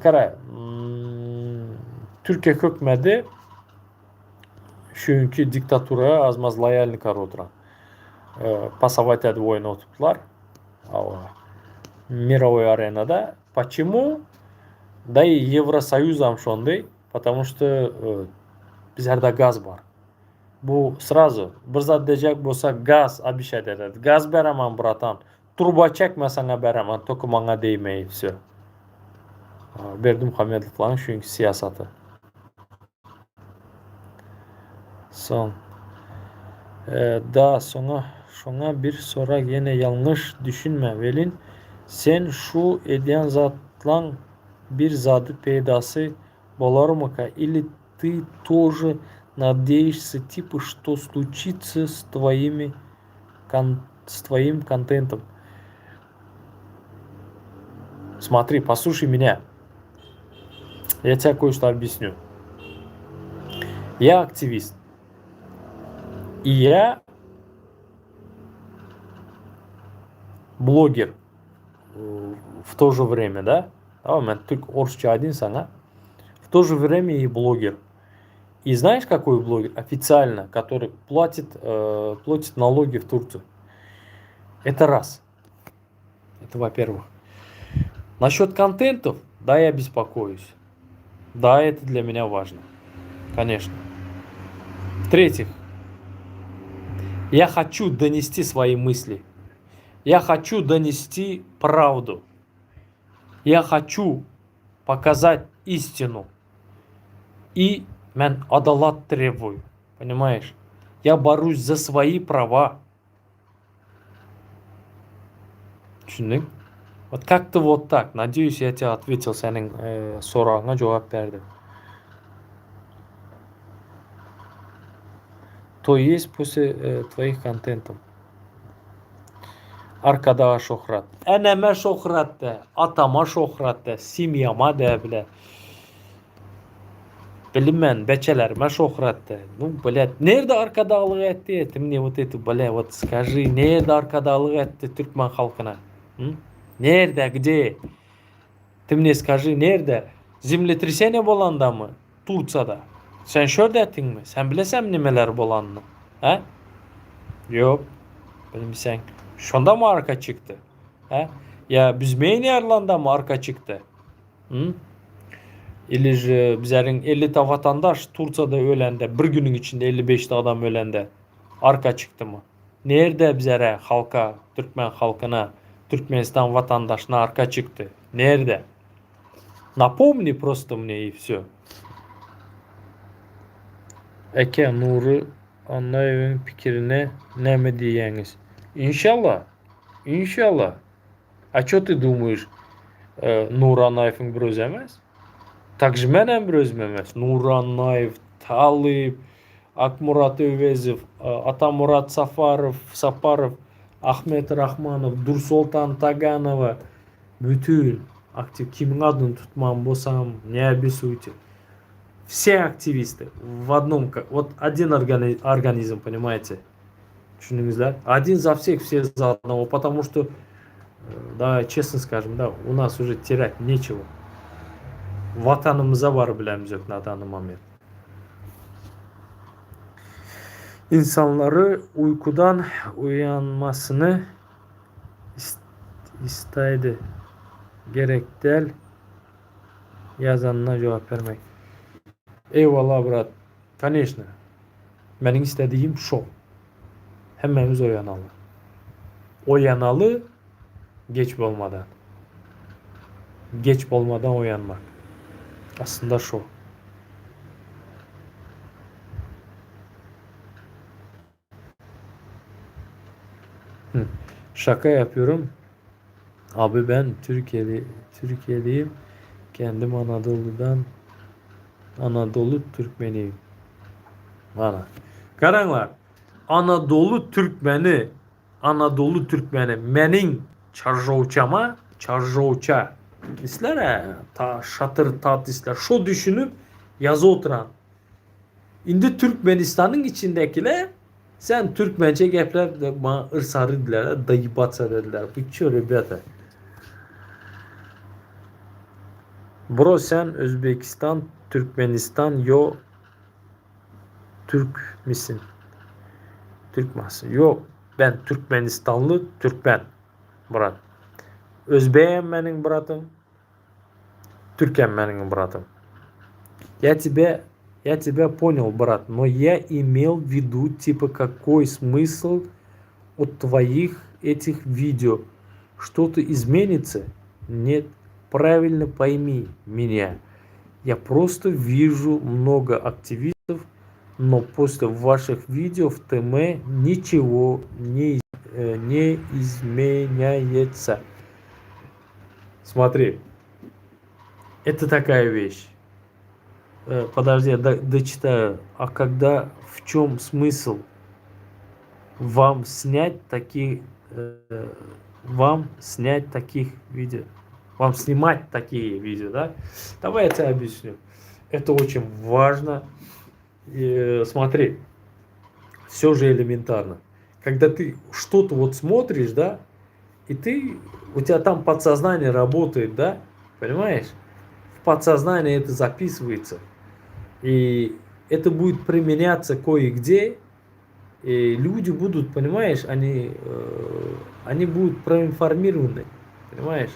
hükümeti çünkü diktaturaya azmaz loyallik oturan. Пасовать edip oyun oturttular. Мировой arenada. Почему? Да и Евросоюзом şonday. Потому что bizlerde gaz var. Bu сразу bir zat diyecek bolsa gaz abişe dedi. Gaz beremem bratan. Turba çekmesene beremem. Tokumana değmeyi. Все. Berdimuhamedovların çünkü siyasatı. Son. Daha sonra bir sonra yine yanlış düşünme Velin. Sen şu ediyen zatlan bir zatı peydası bolar mı ka? Или ты тоже надеешься типа что случится с твоим контентом? Смотри, послушай меня. Я тебе кое-что объясню. Я активист. И я блогер в то же время, да? Мен только орысча один sana. В то же время и блогер. И знаешь, какой блогер? Официально, который платит налоги в Турцию. Это раз. Это во-первых. Насчет контентов, да, я беспокоюсь. Да, это для меня важно. Конечно. В-третьих, я хочу донести свои мысли. Я хочу донести правду. Я хочу показать истину. И мен адалат требую. Понимаешь? Я борюсь за свои права. Düşündün? Вот как-то вот так. Надеюсь, я тебе ответил senin sorağına cevap verdim. То есть после твоих контентов. Arkadağa şöhret. Eneme şöhret de. Atama şöhret de. Simyama de bile. Bilmem, beçelerime şöhret de. Ну, блядь, nerede arkadaşlık etti? Ты мне вот это, блядь, вот скажи, nerede arkadaşlık etti Türkmen halkına? Hı? Nerede, где? Ты мне скажи, nerede? Землетрясение bolanda mı? Turca'da. Sen şöyle ettin mi? Sen bilesem nemeler bolanını. He? Yok. Bilmişsen. Şonda mı arka çıktı? He? Ya Büzmeyin Yarlanda mı arka çıktı? Hı? Или же bizlerin 50 ta vatandaş Turca'da ölende, bir günün içinde 55 adam ölende arka çıktı mı? Nerede bizlere halka, Türkmen halkına, Türkmenistan vatandaşına arka çıktı? Nerede? Напомни просто мне и все. Eke Nuri Anlayev'in fikrine ne mi diyeniz? İnşallah. İnşallah. А что ты думаешь, Nur Anlayev'in bir özemez? Так же менен bir özüm emez. Nur Anlayev, Talip, Akmurat Övezov, Atamurat Saparov, Ahmet Rahmanov, Dursultan Taganova, bütün aktif kimin adını tutmam болсам, не обессудьте. Все активисты в одном, вот один организм, понимаете? Düşündünüzler? Один за всех, все за одного, потому что, да, честно скажем, да, у нас уже терять нечего. Vatanımıza var bilemiz yok на данный момент. İnsanları uykudan uyanmasını istedi. Gerek değil yazanına cevap vermek. Eyvallah brat. Конечно. Benim istediğim şu. Hemmemiz oyanalı. Oyanalı geç olmadan. Geç olmadan uyanmak. Aslında şu. Şaka yapıyorum. Abi ben Türkiye'liyim. Kendim Anadolu Türkmeniyim. Bana. Karanlar. Anadolu Türkmeni. Menin çarjovça. İsler ta şatır tat isler. Şu düşünüp yazı oturan. Indi Türkmenistan'ın içindekiler sen Türkmence gepler de bana ırsarı dediler, dayı batsa dediler. Bu çö rебята. Bro sen Özbekistan, Türkmenistan yo Türk misin? Türk masın? Yok. Ben Türkmenistanlı Türkmen. Brat. Özbeyim benim bratım. Türkem benim братом. Я тебя понял, брат, но я имел в виду, типа, какой смысл от твоих этих видео? Что-то изменится? Нет, правильно пойми меня. Я просто вижу много активистов, но после ваших видео в ТМ ничего не изменяется. Смотри. Это такая вещь. Подожди, я дочитаю. А когда, в чем смысл вам снять таких видео? Вам снимать такие видео, да? Давай я тебе объясню. Это очень важно. Смотри. Все же элементарно. Когда ты что-то вот смотришь, да, и у тебя там подсознание работает, да, понимаешь? В подсознании это записывается. И это будет применяться кое-где, и люди будут, понимаешь, они будут проинформированы, понимаешь?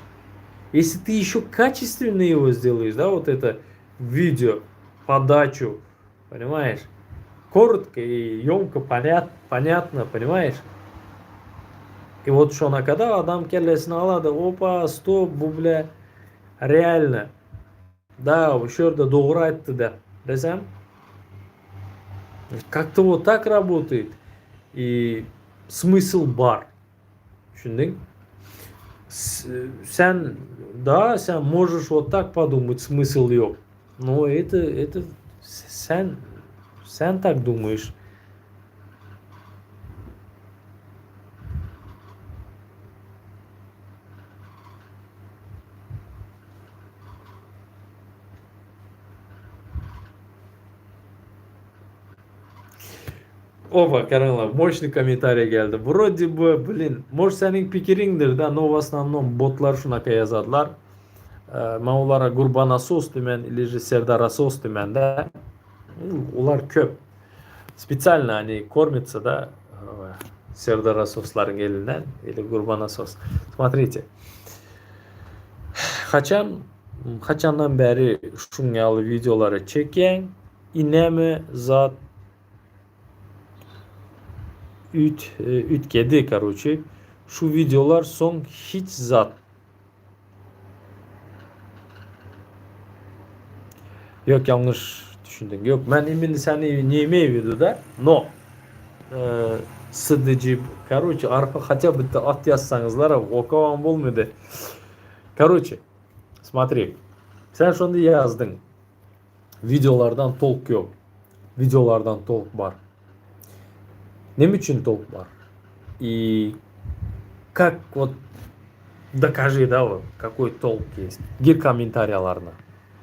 Если ты еще качественно его сделаешь, да, вот это видео, подачу, понимаешь? Коротко и емко, понятно, понимаешь? И вот что на когда адам келесін алады, опа, стоп, bu бля, реально, да, осы жерде doğru айтты да, десем, как-то вот так работает. И смысл бар. Düşündün? Sen можешь вот так подумать, смысл yok. Но это sen так думаешь. Опа, Карла, мощный комментарий geldi. Вроде бы, блин, может senin pikiringdir да, но в основном botlар şunaqa yazadlar. Ben onlara Qurban Asos demen, или же Serdar Asos demen de. Ular köp. Специально они кормятся, да, Serdar Asos'ların elinden, или Qurban Asos. Смотрите. Қачандан бері шуңалы видеолары çeken, inemi zat ütkedi, короче. Şu videolar son hiç zat. Yok, yanlış düşündün. Yok, ben именно сəni не имею в виду, да? Но sıdıcı, короче, arka хотя бы at yazsanızlar, okuvam olmadı. Короче, смотри. Sen şunu yazdın. Videolardan толк yok. Videolardan толк var. Ne için толк var? И как вот докажи, да, вот, какой толк есть. Gir комментарияларына.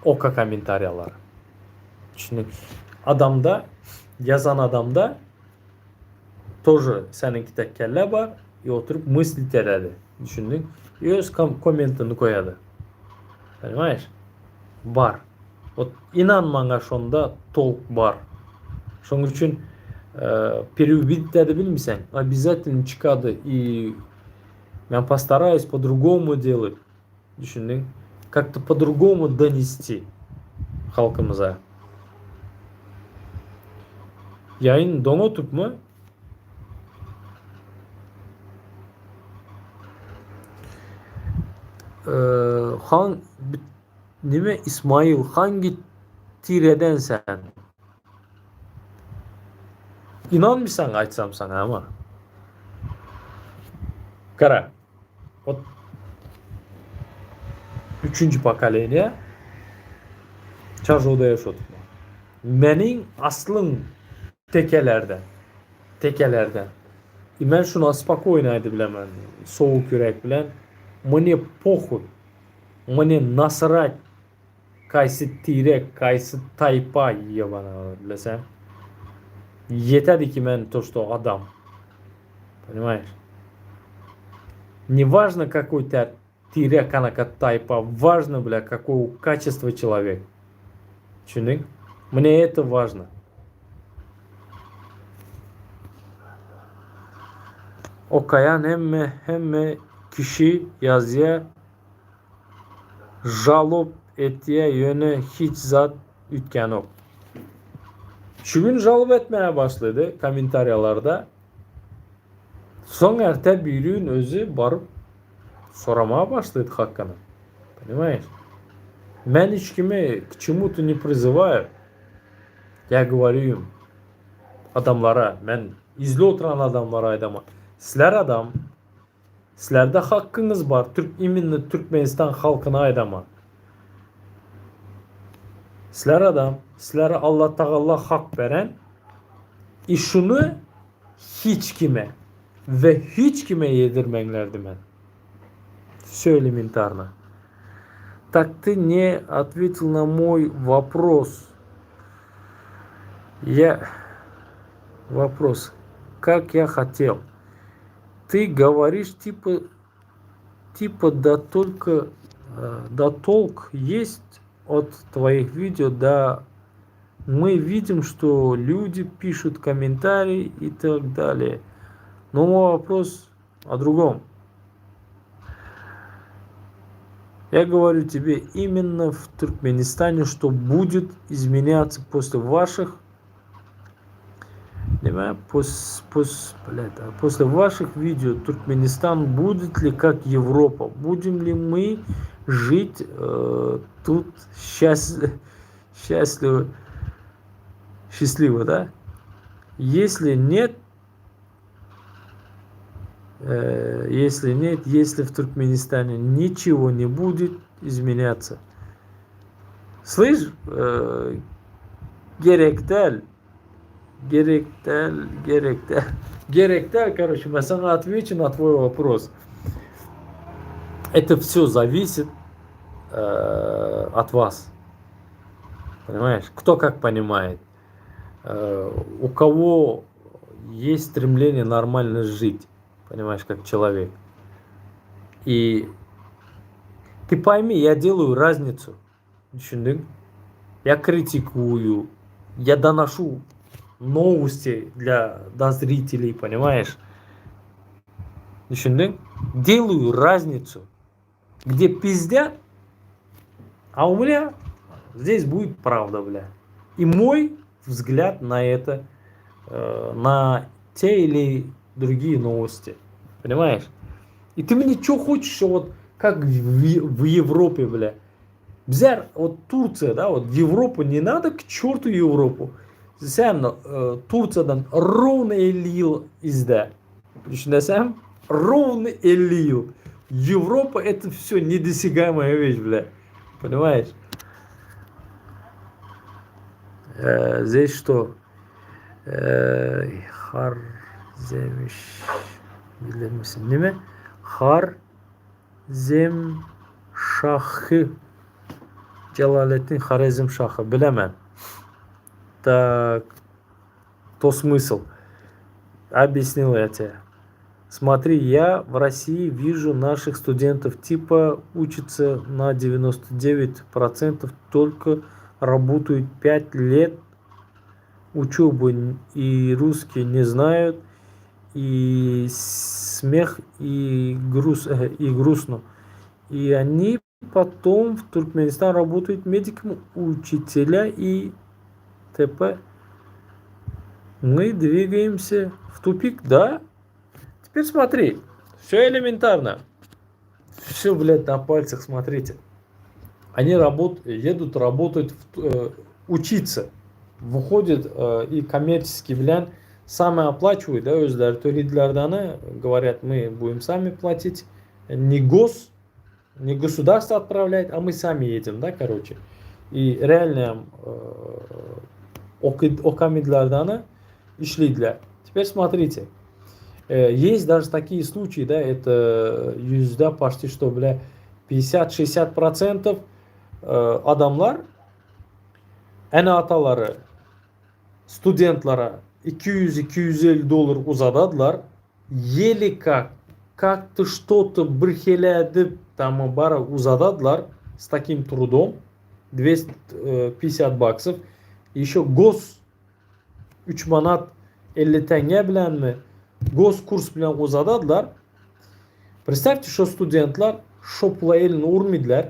Oka комментариялары. Şimdi yazan adamda тоже seninki kelle var. Oturup мыслить ededi. Düşündün. Öz kommentini koyadı. Понимаешь? Бар. Вот inanmana şonda толк бар. Şonun için переубедить de bilmişsen, обязательно çıkadı. И я постараюсь по-другому делать. Düşündün. Как-то по-другому донести halkımıza. Yayın donutup mu? Nime İsmail, hangi tireden sen? İnanmışsan açsam sana ama. Kara. O 3. поколение Çarşo'da yaşadık. Menin aslın tekelerden. Ben şuna спокойно bilemem. Soğuk yürek bilen. Мне похуй. Мне насрать. Kaysı tirek, kaysı taypa ебаного bilesem. Yeter ki ben то, что adam. Понимаешь? Не важно, какой ты тирек, канака тайпа. Важно, бля, какого качества человек. Düşündün? Мне это важно. Okayan hem kişi yazıya jalop ettiğe yönü hiç zat ütken yok. Şu gün jalop etmeye başladı komentaryalarda. Son ertə birinin özü barıp soramaya başladı hakkını. Понимаешь? Ben hiç kimi к чему-то не призываю. Я говорю им, adamlara, ben izle oturan adamlara aytama. Sizler adam, sizlerde hakkınız var. İminli Türkmenistan halkına aytama. Sizler adam, sizlere Allah Teala hak veren, şunu hiç kime ve hiç kime yedirmenlerdi ben. Все элементарно. Так ты не ответил на мой вопрос. Вопрос. как я хотел. Ты говоришь, типа да толк есть от твоих видео, да мы видим, что люди пишут комментарии и так далее. Но мой вопрос о другом. Я говорю тебе, именно в Туркменистане, что будет изменяться после ваших, после ваших видео, Туркменистан будет ли как Европа? Будем ли мы жить тут счастливо, да? Если нет, если в Туркменистане ничего не будет изменяться. Слышь, Геректаль, короче, я сам отвечу на твой вопрос. Это все зависит от вас. Понимаешь? Кто как понимает. У кого есть стремление нормально жить. Понимаешь, как человек. И ты пойми, я делаю разницу. Я критикую, я доношу новости до зрителей, понимаешь? Делаю разницу. Где пиздят, а у меня здесь будет правда, бля. И мой взгляд на это, на те или другие новости. Понимаешь? И ты мне что хочешь, вот как в Европе, бля. Взял, вот Турция, да, вот Европу не надо к черту Европу. Sen Turca'dan ровно 50 yıl izle. Düşünesem ровно 50 yıl. Европа это все недосягаемая вещь, бля. Понимаешь? Здесь что? Harzemş bilir misin değil mi? Harzemşahı Celalettin Хорезмшахы. Bilemem. Так, то смысл. Объяснил я тебе. Смотри, я в России вижу наших студентов типа учатся на 99%, только работают 5 лет учебы и русский не знают, и смех, и грустно. И они потом в Туркменистан работают медиком, учителя и т.п. Мы двигаемся в тупик, да? Теперь смотри, все элементарно. Все, блядь, на пальцах, смотрите. Они едут работать, учиться. Выходят и коммерческий блядь, сами оплачивают, да, özler төлейділерданы, говорят, мы будем сами платить. Не государство отправляет, а мы сами едем, да, короче. И реально окамидлерданы ишлейділер. Теперь смотрите. Есть даже такие случаи, да, это yüzde почти что, бля, 50-60% adamlar en ataları studentlara 200-250 dolar uzadadılar. Еле как-то что-то брехелядып там бара uzadadılar с таким трудом 250 баксов. Еще гос 3 manat 50 tenge bilen mi? Gos kurs bilen uzadadılar. Представьте, что студентлар şopla elini urmediler.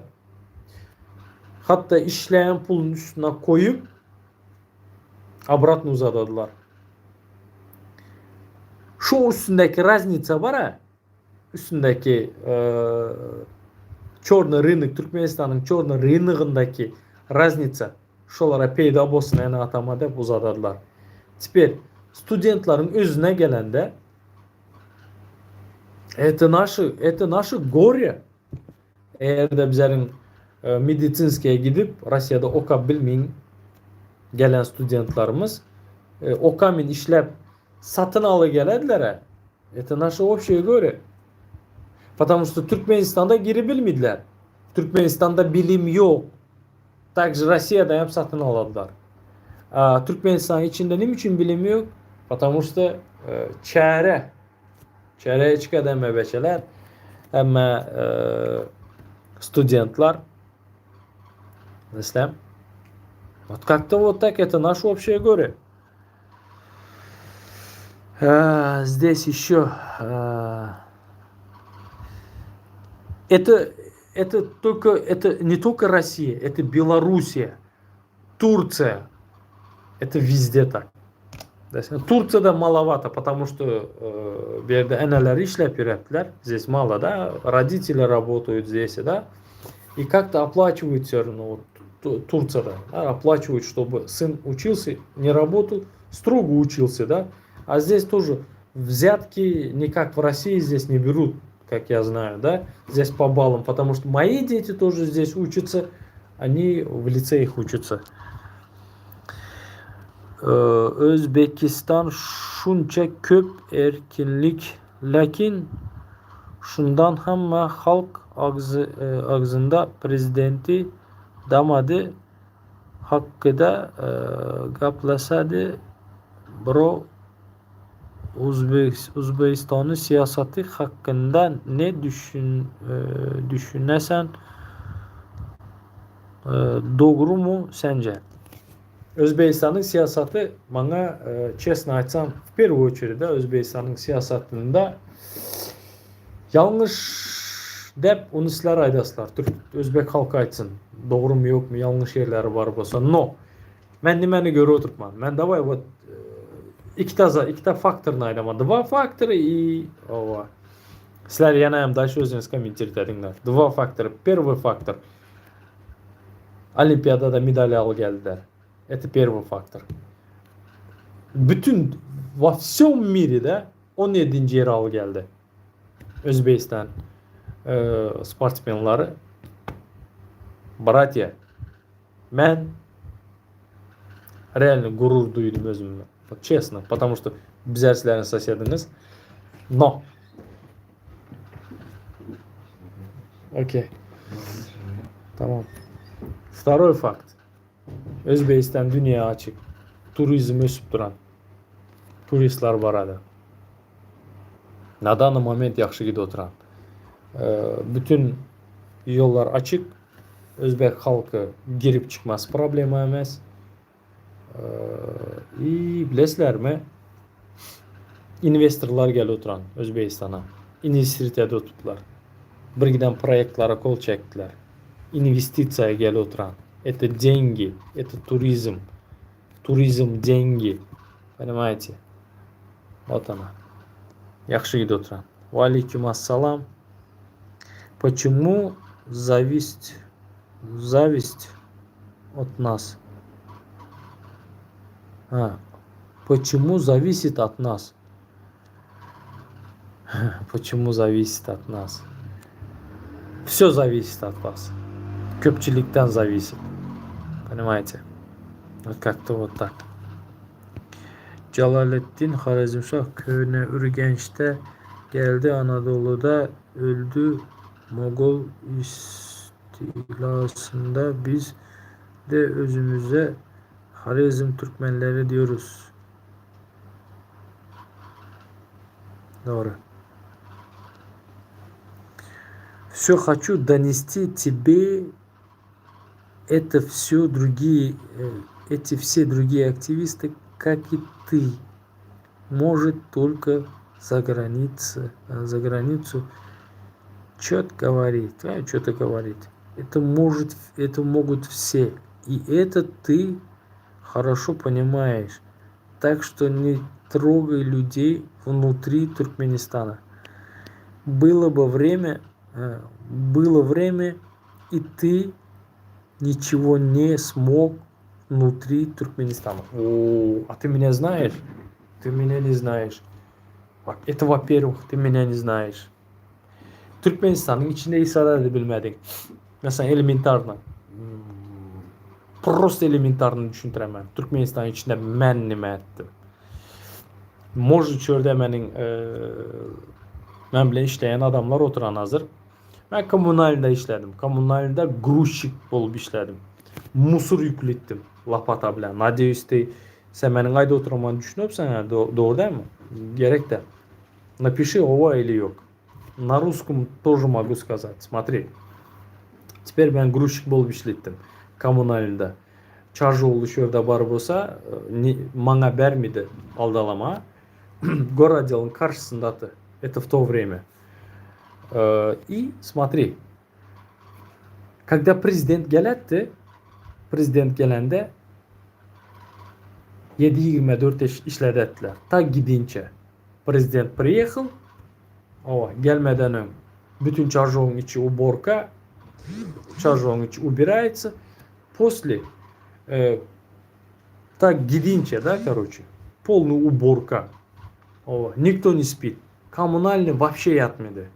Hatta işleyen pulun üstüne koyup обратно uzadadılar. Şu üstündeki разница var ha, üstündeki черный рынок, Türkmenistan'ın черный рыногындaki разница, şolara peyda bolsun yani atama dep uzadadılar. Теперь студентларын özüne gelende это наше горе. Eğer de bizlerin медицинские gidip Rusya'da okap bilmeyin gelen studentlarımız okamin işlep satın alı gelediler. Это наше общее горе. Потому что Türkmenistan'da geri bilmediler. Türkmenistan'da bilim yok. Также Rusya'da hem satın aladılar. Türkmenistan içinde ne için bilim yok? Потому что çərəyə çıxadan məbəşələr, həmmə студентlar. Mesela вот как-то вот так это наше общее горе. Здесь еще это не только Россия, это Белоруссия, Турция, это везде так. Турцияда маловато, потому что bir yerde eneler işlep ürettiler. Здесь мало, да, родители работают здесь, да, и как-то оплачивают все равно, вот, Турцияда, да, оплачивают, чтобы сын учился, не работал, строго учился, да, а здесь тоже взятки не как в России здесь не берут, как я знаю, да, здесь по баллам, потому что мои дети тоже здесь учатся, они в лицеях учатся. Özbekistan şuncha ko'p erkinlik, lakin shundan hamma xalq og'zida prezidenti damadi haqida gaplashadi. Birov O'zbekistonning siyosati haqida ne düşünesen doğru mu sence? Özbekistan'ın siyaseti bana честно айтсам, в первую очередь, да, Özbekistan'ın siyasetinde yanlış dep onu sizler aydaslar. Özbek halkı aytsın. Doğru mu yok mu, yanlış yerleri var bolsa. No. Ben nimeni göre oturtmam. Ben davay вот ikkita faktorni aytaman. Два фактора и ова. Sizler yana ham дальше o'zingiz kommentir edinglar. Два фактора. Первый фактор. Olimpiyadada medalya al geldiler. Это первый фактор. Bütün во всем мире de 17. yeri al geldi. Özbekistan sportmenleri. Bratья, ben реально gurur duydum özümle. Честно, потому что bizler sizlerin соседiniz. Но. Окей. Tamam. Второй факт. Özbekistan dünya açık. Turizm ösüp duran. Turistler barada. Na данный moment yaxşı gidip oturan. Bütün yollar açık. Özbek halkı girip çıkması problemi emas. Bilesizlermi? Investorlar gelip oturan Özbekistan'a. İnvestitsiyada tuttular. Birgiden proyektlere kol çektiler. İnvestitsiyaya gelip oturan. Это деньги, это туризм. Туризм, деньги. Понимаете? Вот она. Yaxşı gidip oturan. Валейкум ассалам. Почему зависть от нас? Почему зависит от нас? Почему зависит от нас? Все зависит от вас. Köpçülükten зависит. Понимаете? Вот как-то вот так. Celalettin Harizmşah köyüne Ürgenç'te geldi. Anadolu'da öldü. Mogol istilasında biz de özümüze Harizm Türkmenleri diyoruz. Doğru. Все хочу донести тебе это все другие, эти все другие активисты, как и ты, может только за границу что-то говорить, что-то говорить. Это могут все, и это ты хорошо понимаешь. Так что не трогай людей внутри Туркменистана. Было время, и ты ничего не смог внутри Туркменистана. А ты меня знаешь? Ты меня не знаешь. Это во-первых, ты меня не знаешь. Türkmenistan'ın içinde İsa'da da bilmedin. Mesela elementarını. Просто elementarını düşündüremem. Türkmenistan'ın içinde mən nime ettim. Может çölde mənim mən bilen işleyen adamlar oturan hazır. Ben kommunalda işledim. Kommunalda грузчик olup işledim. Musur yüklettim. Lapata bilen. Надеюсь, sen benim ayda oturmanı düşünüyorsan, doğru değil mi? Gerek de. Напиши ова или yok. На русском тоже могу сказать. Смотри. Теперь мен грузчик болып иштеттим коммунальда. Чаржы ол жерде бар болса, маңа бермейді алдалама. Городделың каршысында. Это в то время. И смотри. Когда президент келетти, президент келенде 7-24 işledettiler. Ta gidince. Президент приехал, gelmeden ön bütün чаржовың içi уборка, чаржовың içi убирается. После, так гидинче, да, короче, полная уборка. Никто не спит. Коммунальный вообще ятмеді.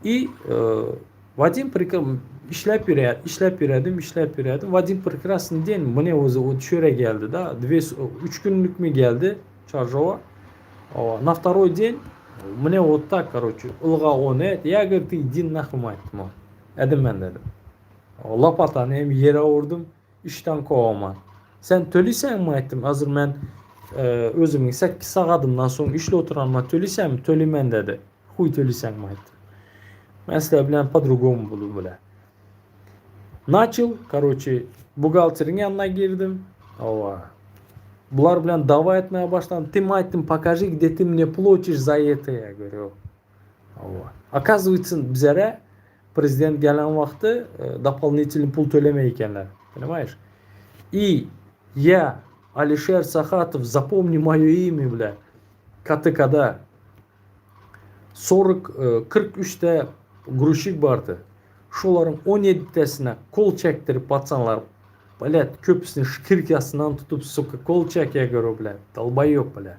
И в один прекрасный işlep yürüdüm. В один прекрасный день мне вот şöyle geldi da 3 günlük mü geldi Чаржова. На второй день мне вот так, короче, ылға он et. Я говорю, ты иди нахуй айттым. Әдім мен dedim. Лапатаны hem yere vurdum, işten kovamam. Sen төлейсің mi ayttım? Hazır мен өзімнің 8 сағатымдан соң işle oturanma төлейсің mi? Төлеймен dedi. Хуй төлейсің mi ayttım. Ben sizler bilen по-другому буду böyle. Начал, короче, бухгалтерin yanına girdim. Бұлар bilen dava etmeye başladım. Ты ayttым, покажи, где ты мне платишь за это, я говорю. Оказывается, bizlere президент gelen vakti дополнительный pul төлемей ekenler. Понимаешь? И я, Алишер Сахатов, запомни мое имя, бля. КТК'да 43'te грузчик vardı. Şoların 17'tesine kol çektirip patsanlar. Блядь, köpüsünün şkirkasından tutup suka kol çekiye göre, блядь. Dalbayı yok, блядь.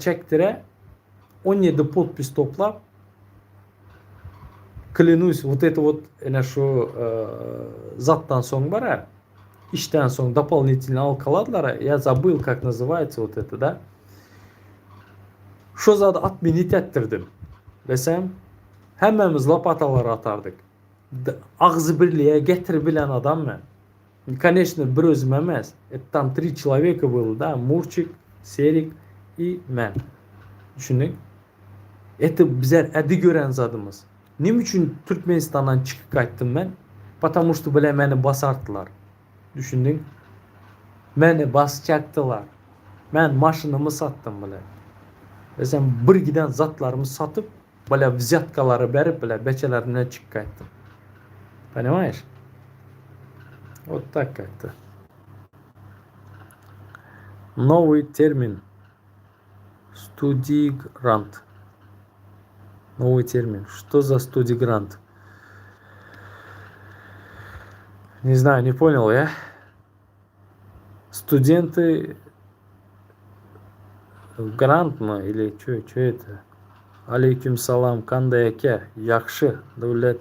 Çektire 17 подпись топлап. Клянусь, вот это вот şu zatten son var ya. İşten son дополнительно alkaladılar. Я забыл, как называется вот это, да. Şu zada adminit ettirdim. Desem hemimiz lapatalar atardık. Ağzı birliğe getir bilen adam mı? Конечно, bir özüm emez. Там 3 человека было, да. Murçik, Serik и мен. Düşünün. Это bizler edi gören zadımız. Nim için Türkmenistan'dan çıkıp kayttım ben? Потому что bile beni basarttılar. Düşündün. Beni basacaktılar. Ben maşınımı sattım bile. Ve sen bir giden zatlarımı satıp böyle взятkaları verip bile beçelerimden çıkıp kayttım. Понимаешь? Вот так как-то. Новый термин. Студигрант. Новый термин. Что за студигрант? Не знаю, не понял я. Студенты грант мı или что это? Алейкум салам, кандай аке, якшы, дәулет.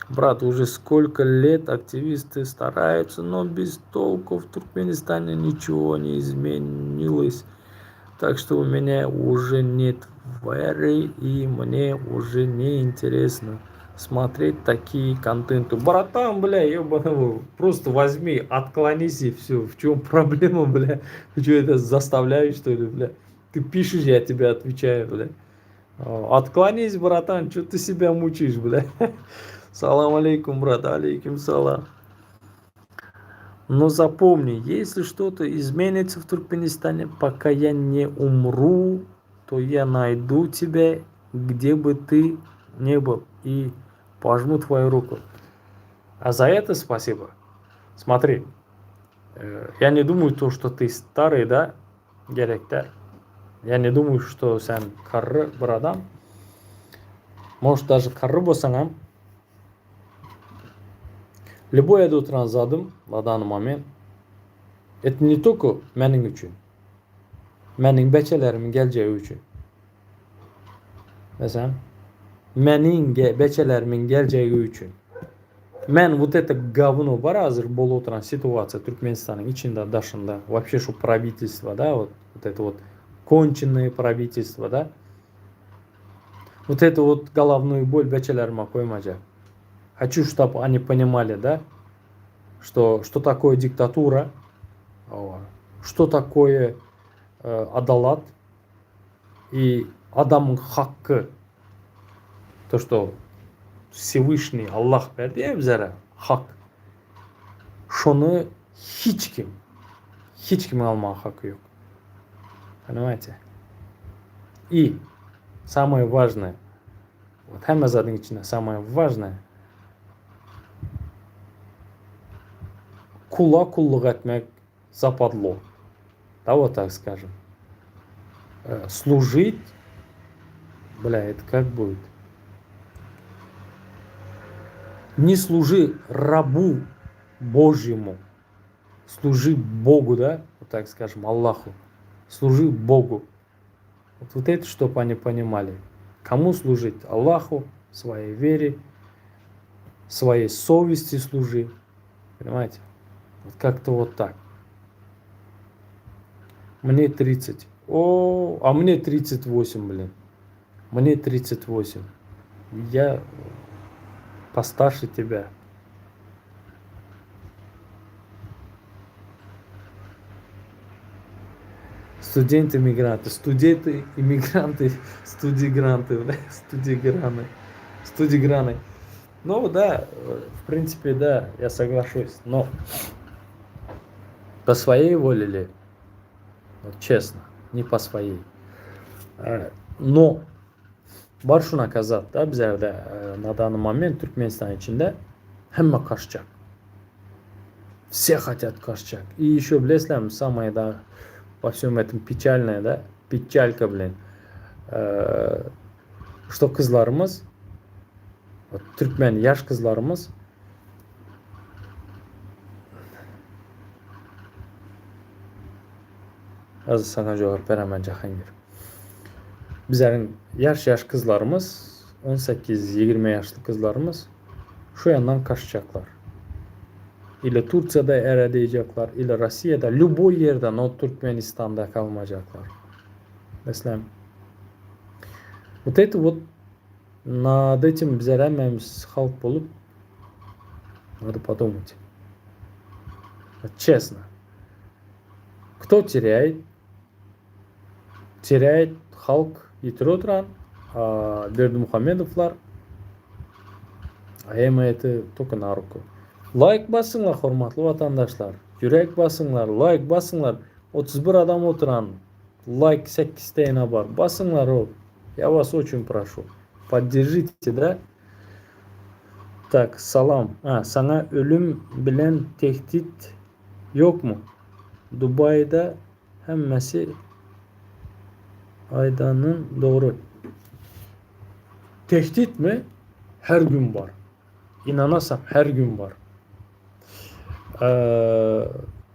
Брат, уже сколько лет активисты стараются, но без толку. В Туркменистане ничего не изменилось. Так что у меня уже нет веры и мне уже не интересно смотреть такие контенты. Братан, бля, ебаный, просто возьми, отклонись и все. В чем проблема, бля? Ты что, это заставляешь, что ли, бля? Ты пишешь, я тебе отвечаю, бля. Отклонись, братан, что ты себя мучаешь, бля? Салам алейкум, брат, алейкум салам. Но запомни, если что-то изменится в Туркменистане, пока я не умру, то я найду тебя, где бы ты ни был, и пожму твою руку. А за это спасибо. Смотри, я не думаю, что ты старый, да, директор. Я не думаю, что сен карры бір адам. Может, даже карры болсаң. Любой еду транзадым на данный момент. Это не только менің үшін. Менің бәчелерімін geleceği üçün. Mesela menin бәчелерімін geleceği üçün. Мен вот это говно бар hazır болып отырған ситуация Туркменистанның içinde, дашында, вообще что правительство, да, вот это вот конченное правительство, да. Вот это вот головную боль бәчелеріме қоймайжақ. Хочу, чтобы они понимали, да, что такое диктатура, что такое adalat и adamın hakkı, то, что Всевышний Аллах verdi ya bizlere hak. Şunu hiç kimin alma hakkı yok. Понимаете? И самое важное, вот hem задın içinde самое важное, kula kulluk etmek западло. Да, вот так скажем. Служить, это как будет? Не служи рабу Божьему, служи Богу, да, вот так скажем, Аллаху. Служи Богу. Вот это, чтобы они понимали. Кому служить? Аллаху, своей вере, своей совести служи. Понимаете? Вот как-то вот так. Мне 30. А мне 38, блин. Мне 38. Я постарше тебя. Студенты-иммигранты, студиграны. Ну да, в принципе, да, я соглашусь. Но по своей воле ли? Вот честно, не по своей. Но бар шуна казат, да, bizlerde на данный момент Türkmenistan içinde hamma kaçacak. Все хотят kaçacak. И еще, bilesizlermi, самое, да, во всем этом печальное, да, печалька, блин, что kızlarımız, вот, Türkmen yaş kızlarımız az sana cevap veremem Cahangir. Bizlerin yaş kızlarımız, 18-20 yaşlı kızlarımız şu yandan kaçacaklar. İle Türkiye'de eredecekler, ile Rusya'da, любой yerden, o Türkmenistan'da kalmayacaklar. Mesela вот это вот над этим bizler hemmemiz halk bulup надо подумать. Честно. Кто теряет? Теряет halk Yitrotrан, а Бердымухамедовлар, а им это только на руку. Лайк басыңлар, hormatlı vatandaşlar. Yürek basыңлар, лайк басыңлар. 31 адам отыран. Лайк 8 тейна бар. Басыңлар о. Я вас очень прошу. Поддержите, да? Так, салам. Sana ölüm bilen tehdit yok mu? Dubai'de hemmesi Aydan'ın doğru. Tehdit mi? Her gün var. İnanasam her gün var.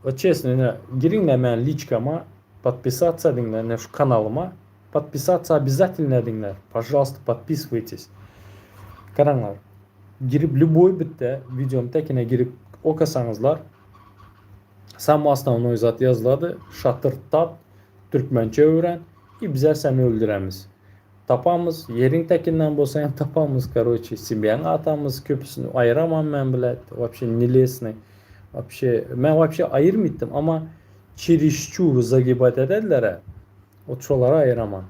Вот честно, girin hemen личкама, подписаться dinler, şu kanalıma. Подписаться обязательно dinler. Пожалуйста, подписывайтесь. Karanglar. Girip любой bitte videom tekine girip okusanızlar. Самый основной zat yazıladı. Şatırtat, Türkmençe öğren. Bizler seni öldüremiz. Tapamız, yerin tekinden bolsa tapamız, короче, Sibyan atamız köprüsünü ayıramam ben bile. Вообще нелестный. Ben ayırmıyordum ama чересчур загибать ederler. O çolara ayıramam.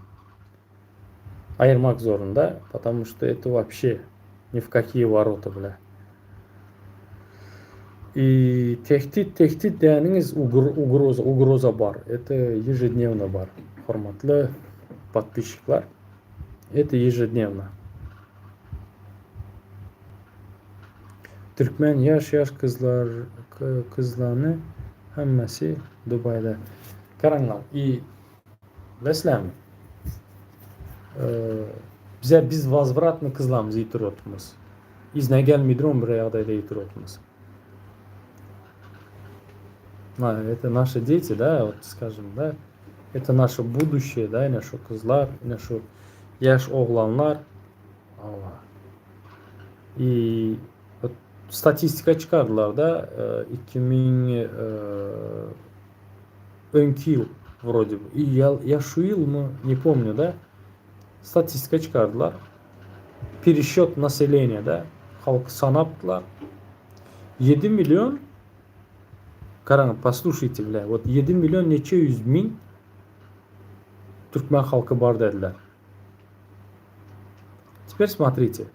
Ayırmak zorunda. Потому что это вообще ни в какие ворота, бля. И tehdit deyiniz угроза бар. Это ежедневно бар. Hormatlı подписчикlar. Это ежедневно. Türkmen yaş kızlarını hemmesi Dubai'de. Karanglar. И bilesizlermi? Biz возвратны kızlarımızı yitiriyordumuz. İzne gelmeydiğim bir yağdayla yitiriyordumuz. Это наши дети, да, вот скажем, да. Это наше будущее, да, наши kızlar, наши yaş oğlanlar. Allah. И вот statistika çıkardılar da 2000 önceki yıl вроде бы. И я şu yıl mı, не помню, да. Statistika çıkardılar. Пересчет населения, да. Halkı sanaptılar. 7 milyon. Послушайте, бля, вот 7 миллион нече 100 000 Türkmen halkı var dediler. Теперь смотрите.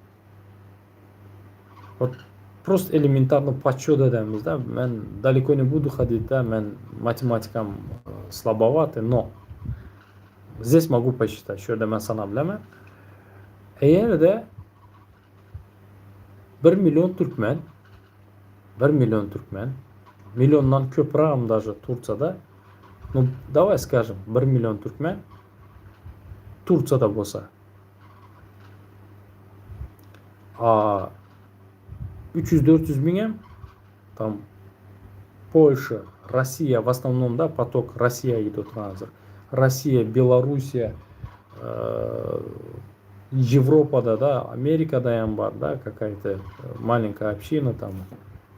Вот просто элементарно подсчет dediğimiz да, ben далеко не буду ходить, да, мен математикам слабоватый, но здесь могу посчитать, şu yerде ben sana bilemem. Eğer de 1 milyon Türkmen, 1 milyon Türkmen, milyondan köprağım даже Турцияда, ну, давай скажем, 1 milyon Türkmen Турцияда болса. А 300-400 миллион там Польша, Россия, в основном, да, поток Россия идет транзит. Россия, Белоруссия, Европада, да, Америкада ям бар, да, какая-то маленькая община там,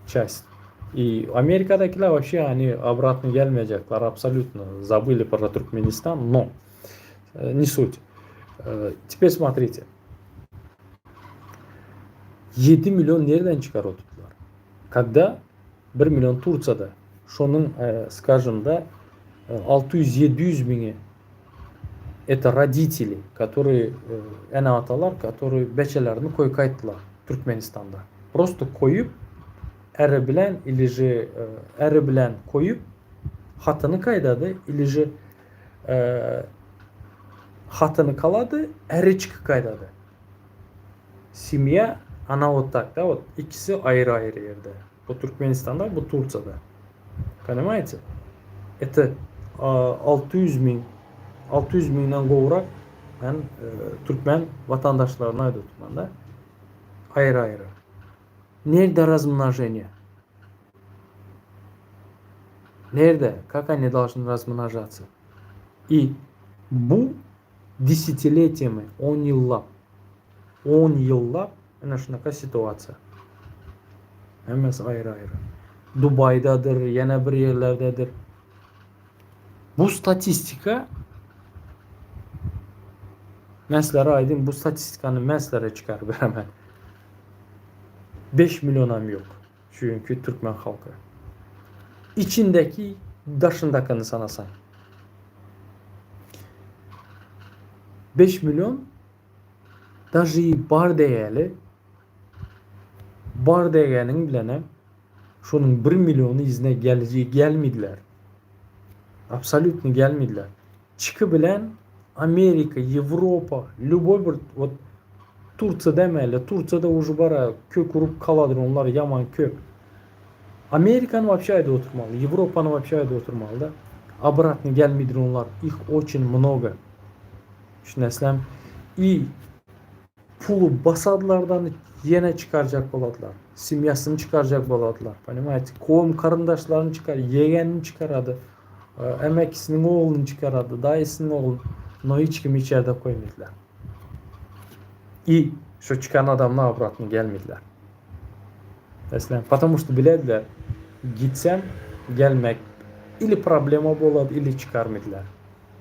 часть. И Америкадакилар вообще они обратно gelmeyecekler, абсолютно забыли про Туркменистан, но не суть. Теперь смотрите. 7 milyon nereden çıkar o tutlar? Когда 1 milyon Турцияда, şunun скажем, да, 600-700 мini это родители, которые, ana atalar, которые beçelerini koykayttılar Türkmenistan'da. Просто koyup, eri bilen, ilici eri bilen koyup, hatını kaydadı, ilici hatını kaladı, eri çıkı kaydadı. Семья, она вот так, да, вот ikisi ayrı ayrı yerde. Bu Türkmenistan'da, bu Турцияда. Понимаете? Это 600 mindən qovurak ben Türkmen vatandaşlarına ayırdım da. Ayrı ayrı. Nerede размножение? Nerede? Как они должны размножаться? И bu десятилетиями, 10 yıllap ana şunaqa situatsiya. Hammasi ayrı ayrı. Dubaydadır, yana bir yerlerdedir. Bu statistika Məsləhə aydın, bu statistikanı məsləhə çıxar verəmən. 5 milyonam yok. Çünkü Türkmen halkı. İçindeki daşındakını sanasan. 5 milyon даже bar değerli bar değerinin bilene şunun 1 milyonu izine gelmediler. Абсолютно gelmediler. Çıkı bilen Amerika, Европа, любой bir вот Turция demeli. Turciyada уже bara kök vurup kaladır onlar yaman kök. Amerika'nın вообще ayda oturmalı. Европa'nın вообще ayda oturmalı da. Обратно gelmediler onlar. Их очень много. Düşüneslem. И pulu basadılardan yine çıkaracak boladılar. Simyasını çıkaracak boladılar. Понимаете? Kovum karındaşlarını çıkar. Yeğenini çıkaradı. Emekisinin oğlunu çıkaradı. Dayısının oğlunu. Но hiç kim içeride koymadılar. И şu çıkan adamla обратно gelmediler. Mesela, потому что bilediler, gitsem gelmek ili problema boladı, ili çıkarmadılar.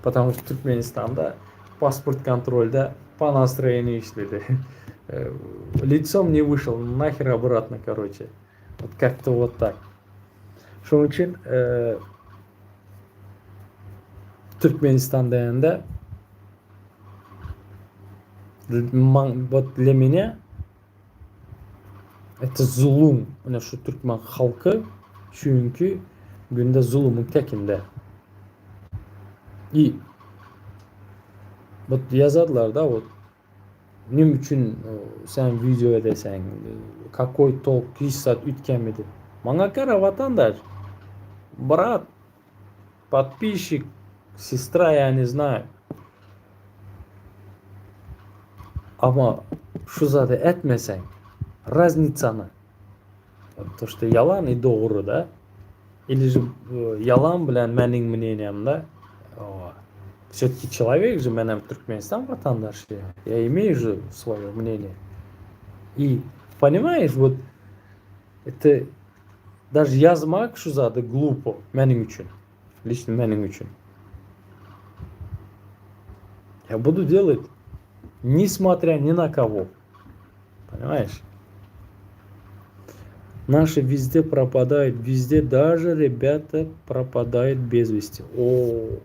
Потому что Türkmenistan'da pasport kontrolde по настроению işledi. Лицом не вышел, нахер обратно, короче. Вот как-то вот так. Şunun için Türkmenistan'da yanında вот для меня это zulum. Yani şu Türkmen halkı çünkü günde zulümün tekinde. И вот yazarlar da вот ne için sen video edesen какой толк 2 saat ütkemedi. Bana kara vatandaş брат, подписчик, сестра, я не знаю. Ama şu zaten etmesen разницаны. То, что yalan и doğru da. Или же yalan bilen mening мнениемda. Все-таки человек же, менің Түркменстан vatandaşı. Я имею же свое мнение. И понимаешь, вот это даже yazmak şu zaten глупо mening için. Лично mening için. Я буду делать несмотря ни на кого. Понимаешь? Наши везде пропадают. Везде даже ребята пропадают без вести. О,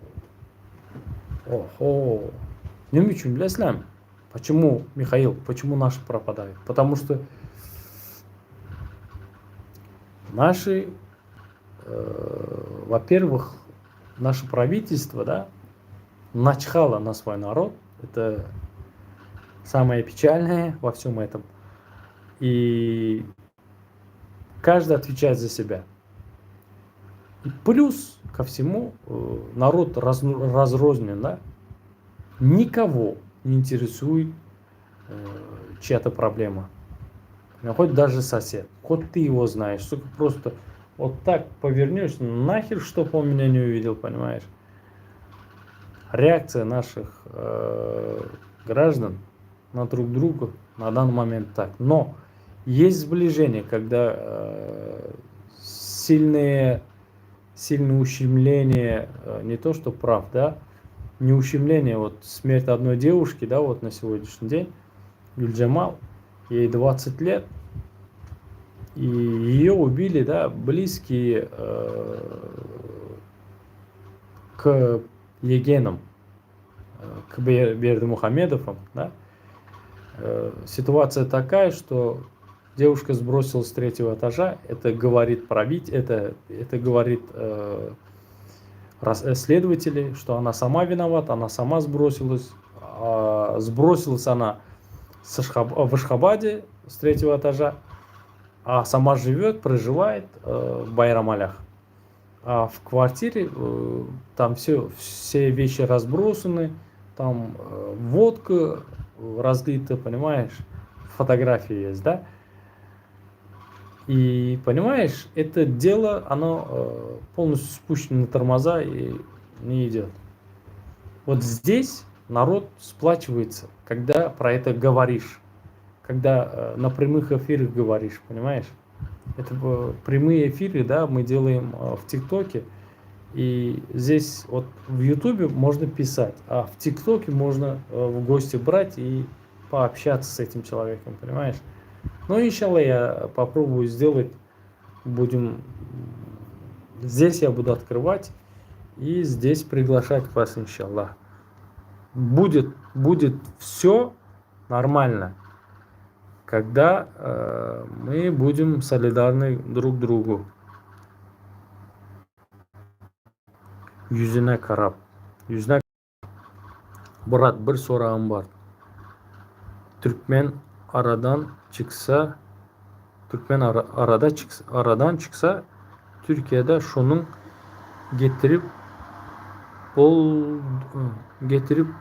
Охо. Nima uchun bilasizlarmi? Почему, Михаил, почему наши пропадают? Потому что наши, во-первых, наше правительство, да, начхало на свой народ. Это самое печальное во всем этом. И каждый отвечает за себя. И плюс ко всему народ разрознен, да? Никого не интересует чья-то проблема. Хоть даже сосед, хоть ты его знаешь, только просто вот так повернешься, нахер, чтоб он меня не увидел, понимаешь? Реакция наших граждан на друг друга на данный момент так. Но есть сближение, когда сильное ущемление, не то что прав, да, не ущемление, вот смерть одной девушки, да, вот на сегодняшний день, Гюльджамал, ей 20 лет, и ее убили, да, близкие к Егенам, к Бердымухамедовым, да. Ситуация такая, что девушка сбросилась с 3-го этажа, это говорит это говорит следователи, что она сама виновата, она сама сбросилась. Сбросилась она в Ашхабаде с 3-го этажа, а сама проживает в Байрамалях. А в квартире там все вещи разбросаны, там водка разлита, понимаешь, фотографии есть, да? И понимаешь, это дело, оно полностью спущено на тормоза и не идет. Вот здесь народ сплачивается, когда про это говоришь, когда на прямых эфирах говоришь, понимаешь? Это прямые эфиры, да, мы делаем в ТикТоке, и здесь вот в Ютубе можно писать, а в ТикТоке можно в гости брать и пообщаться с этим человеком, понимаешь? Ну, иншалла, я попробую сделать, здесь я буду открывать и здесь приглашать вас, иншалла. Будет все нормально, когда мы будем солидарны друг другу. Yüzüne karab. Брат, bir so'rag'im bor. Türkmen aradan çıksa Türkiye'de şunun getirip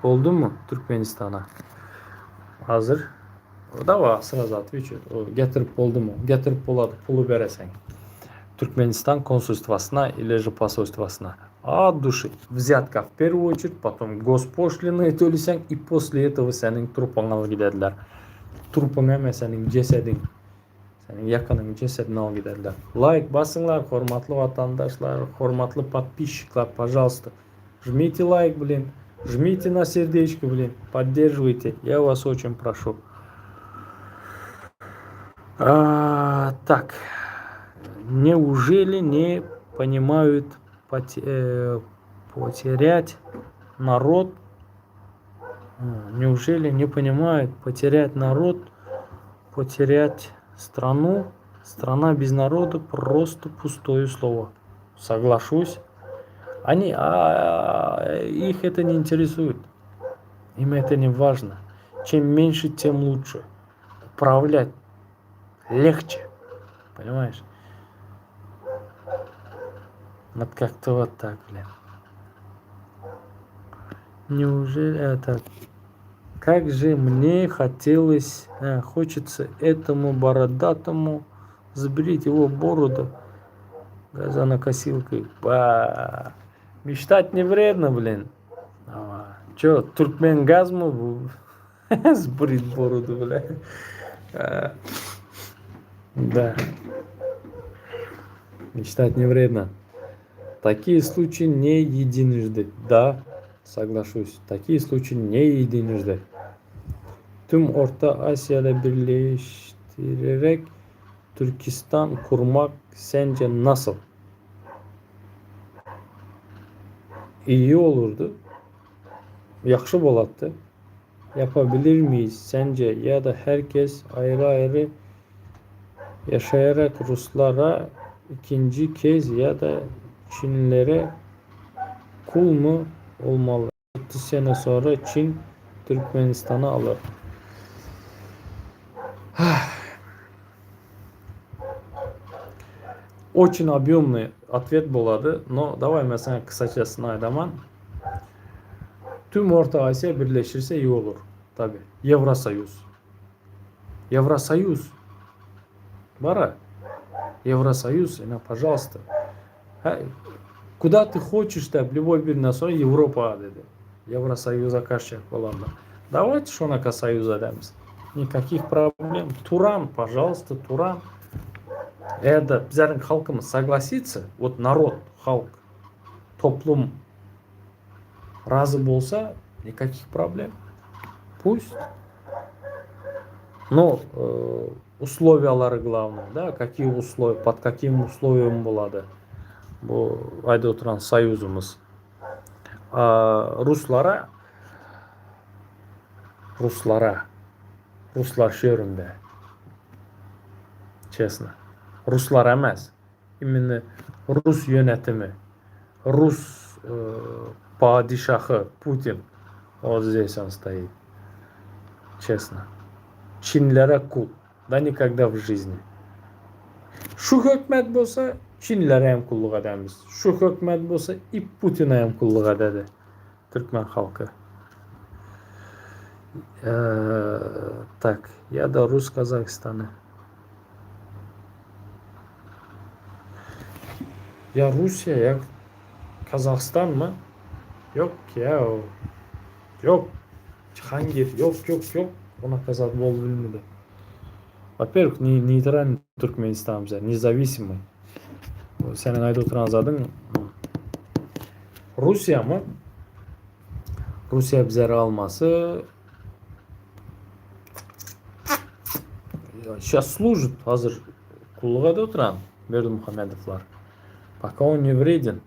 oldu mu Türkmenistan'a? Hazır. Давай, сразу отвечу. Getirip oldu mu? Getirip болады, pulu бересең. Туркменистан консульствосына или же посольствосына. От души. Взятка в первую очередь, потом госпошлины төлесең, и после этого сенің трупыңа алып кетеділер. Трупың емес, сенің жеседің. Сенің якының жеседін алып кетеділер. Лайк басыңлар, хурматлы ватандашлар, хурматлы подписчиклар, пожалуйста. Жмите лайк, блин. Жмите на сердечко, блин. Поддерживайте. Я вас очень прошу. Так. Неужели не понимают потерять народ? Неужели не понимают потерять народ, потерять страну? Страна без народа просто пустое слово. Соглашусь. Их это не интересует. Им это не важно. Чем меньше, тем лучше. Управлять легче. Понимаешь? Вот как-то вот так, блин. Неужели это... Как же мне хочется этому бородатому сбрить его бороду газонокосилкой. Мечтать не вредно, блин. Чё, Туркменгазму сбрить бороду, блин. Да. Мечтать не вредно. Такие случаи не единожды. Да, соглашусь. Такие случаи не единожды. Tüm Orta Asya'da birleştirerek Türkistan kurmak sence nasıl? İyi olurdu. Yaxşı boladı. Yapabilir miyiz sence? Ya da herkes ayrı ayrı yaşayarak Ruslara ikinci kez ya da Çinlilere kul mu olmalı? 6 sene sonra Çin Türkmenistan'ı alır. Очень объемный ответ buladı. No, давай mesela kısacasını aydaman. Tüm Orta Asya birleşirse iyi olur. Tabi. Евросоюз. Евросоюз. Бара. Евросоюз. Пожалуйста. Куда ты хочешь, да, любой birine sonra Европа dedi. Евросоюз'a karşı olanda. Давайте şuna союза demiz. Никаких проблем. Туран, пожалуйста, Туран. Это bizlerin halkımız согласится, вот народ, halk, toplum razı болса, никаких проблем. Пусть. Но условиялары главное, да, какие условия, под каким условием болады bu ayda oturan союзumuz. Ruslara Ruslar şehrinde, честно. Ruslar emas. Именно Rus yönetimi, Rus padişahı Putin вот здесь он стоит. Честно. Çinlere kul. Да никогда в жизни. Şu hükümet bolsa Çinlere hem kulluk edemiz. Şu hükümet bolsa Putin'e hem kulluk ededi. Türkmen halkı. Так, я да Рус Казахстана. Ya Rusya ya Kazakistan mı? Yok ya o. Yok. Cihangir. Yok. Ona kazat bol bilmedi. Во-первых, нейтральный Türkmenistan bize. Независимый. Senin ayda oturan azadın. Rusya mı? Rusya bize alması сейчас служит hazır kulluğa da oturan Berdimuhamedovlar. Пока он не вреден,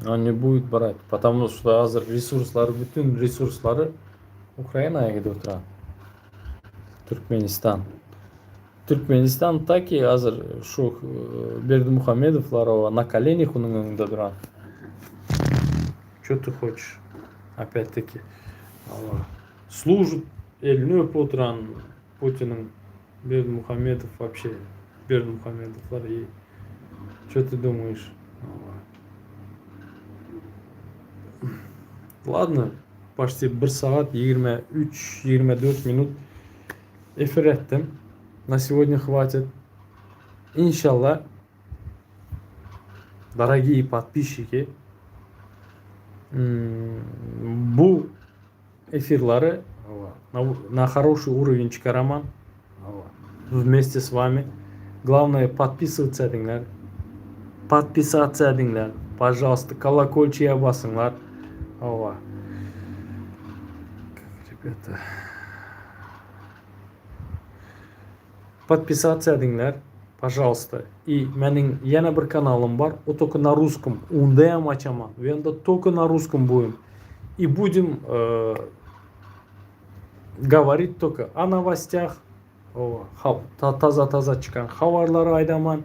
он не будет брать, потому что hazır bütün resursları Ukrayna'ya gidiyor oturan. Türkmenistan ta ki hazır şu Berdimuhamedovlar на коленях onun önünde duran. Что ты хочешь? Опять-таки. Служит elini öp oturan Putin'in Berdimuhamedov вообще. Berdimuhamedovlar iyi. Что ты думаешь? Ладно. Почти 1 saat 23-24 minut эфир ettim. На сегодня хватит. Иншаллах, дорогие подписчики, bu эфирлары на хороший уровень çıkaramam вместе с вами. Главное подписываться edinler. Подписаться edinler. Пожалуйста, колокольчика басыңlar. Ребята. Подписаться edinler. Пожалуйста. И менің yana bir каналым бар. O только на русском. Онда я açamam. Венда только на русском будем. И будем говорить только о новостях. Таза çıkan хабарлары айдаман.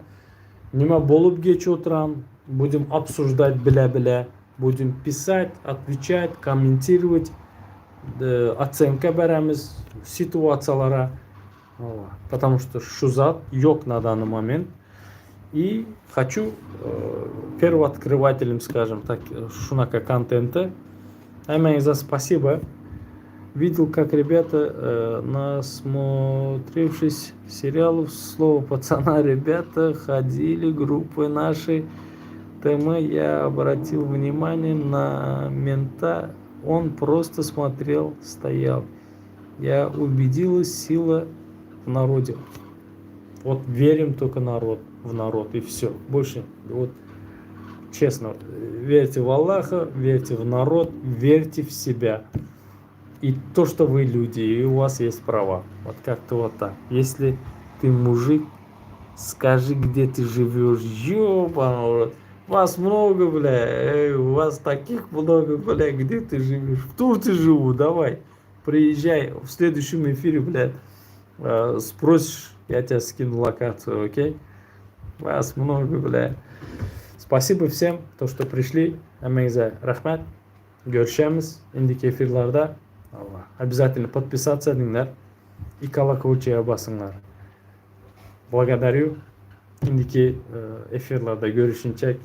Неме болып geçip oturan. Будем обсуждать біле. Будем писать, отвечать, комментировать. Оценка береміз ситуациялара. Потому что шузат yok на данный момент. И хочу первооткрывателем, скажем так, шунака контента. Аминь за спасибо. Видел, как ребята, насмотревшись сериалов «Слово пацана», ребята ходили группой нашей темы. Я обратил внимание на мента. Он просто смотрел, стоял. Я убедилась, сила в народе. Вот верим только в народ и все. Больше, вот честно, верьте в Аллаха, верьте в народ, верьте в себя. И то, что вы люди, и у вас есть права. Вот как-то вот так. Если ты мужик, скажи, где ты живешь. Ёбаный рот. Вас много, бля. У вас таких много, бля. Где ты живешь? В Турции живу. Давай. Приезжай в следующем эфире, блядь. Спросишь, я тебя скину локацию, окей? Вас много, бля. Спасибо всем, то, что пришли. Эмеңзе рахмат. Görüşemiz. Indiki efirlerde. Allah. Обязательно подписаться edinler. И колокольчика басыңlar. Благодарю. Indiki efirlerde görüşünce.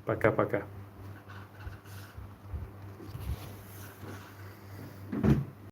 Пока-пока.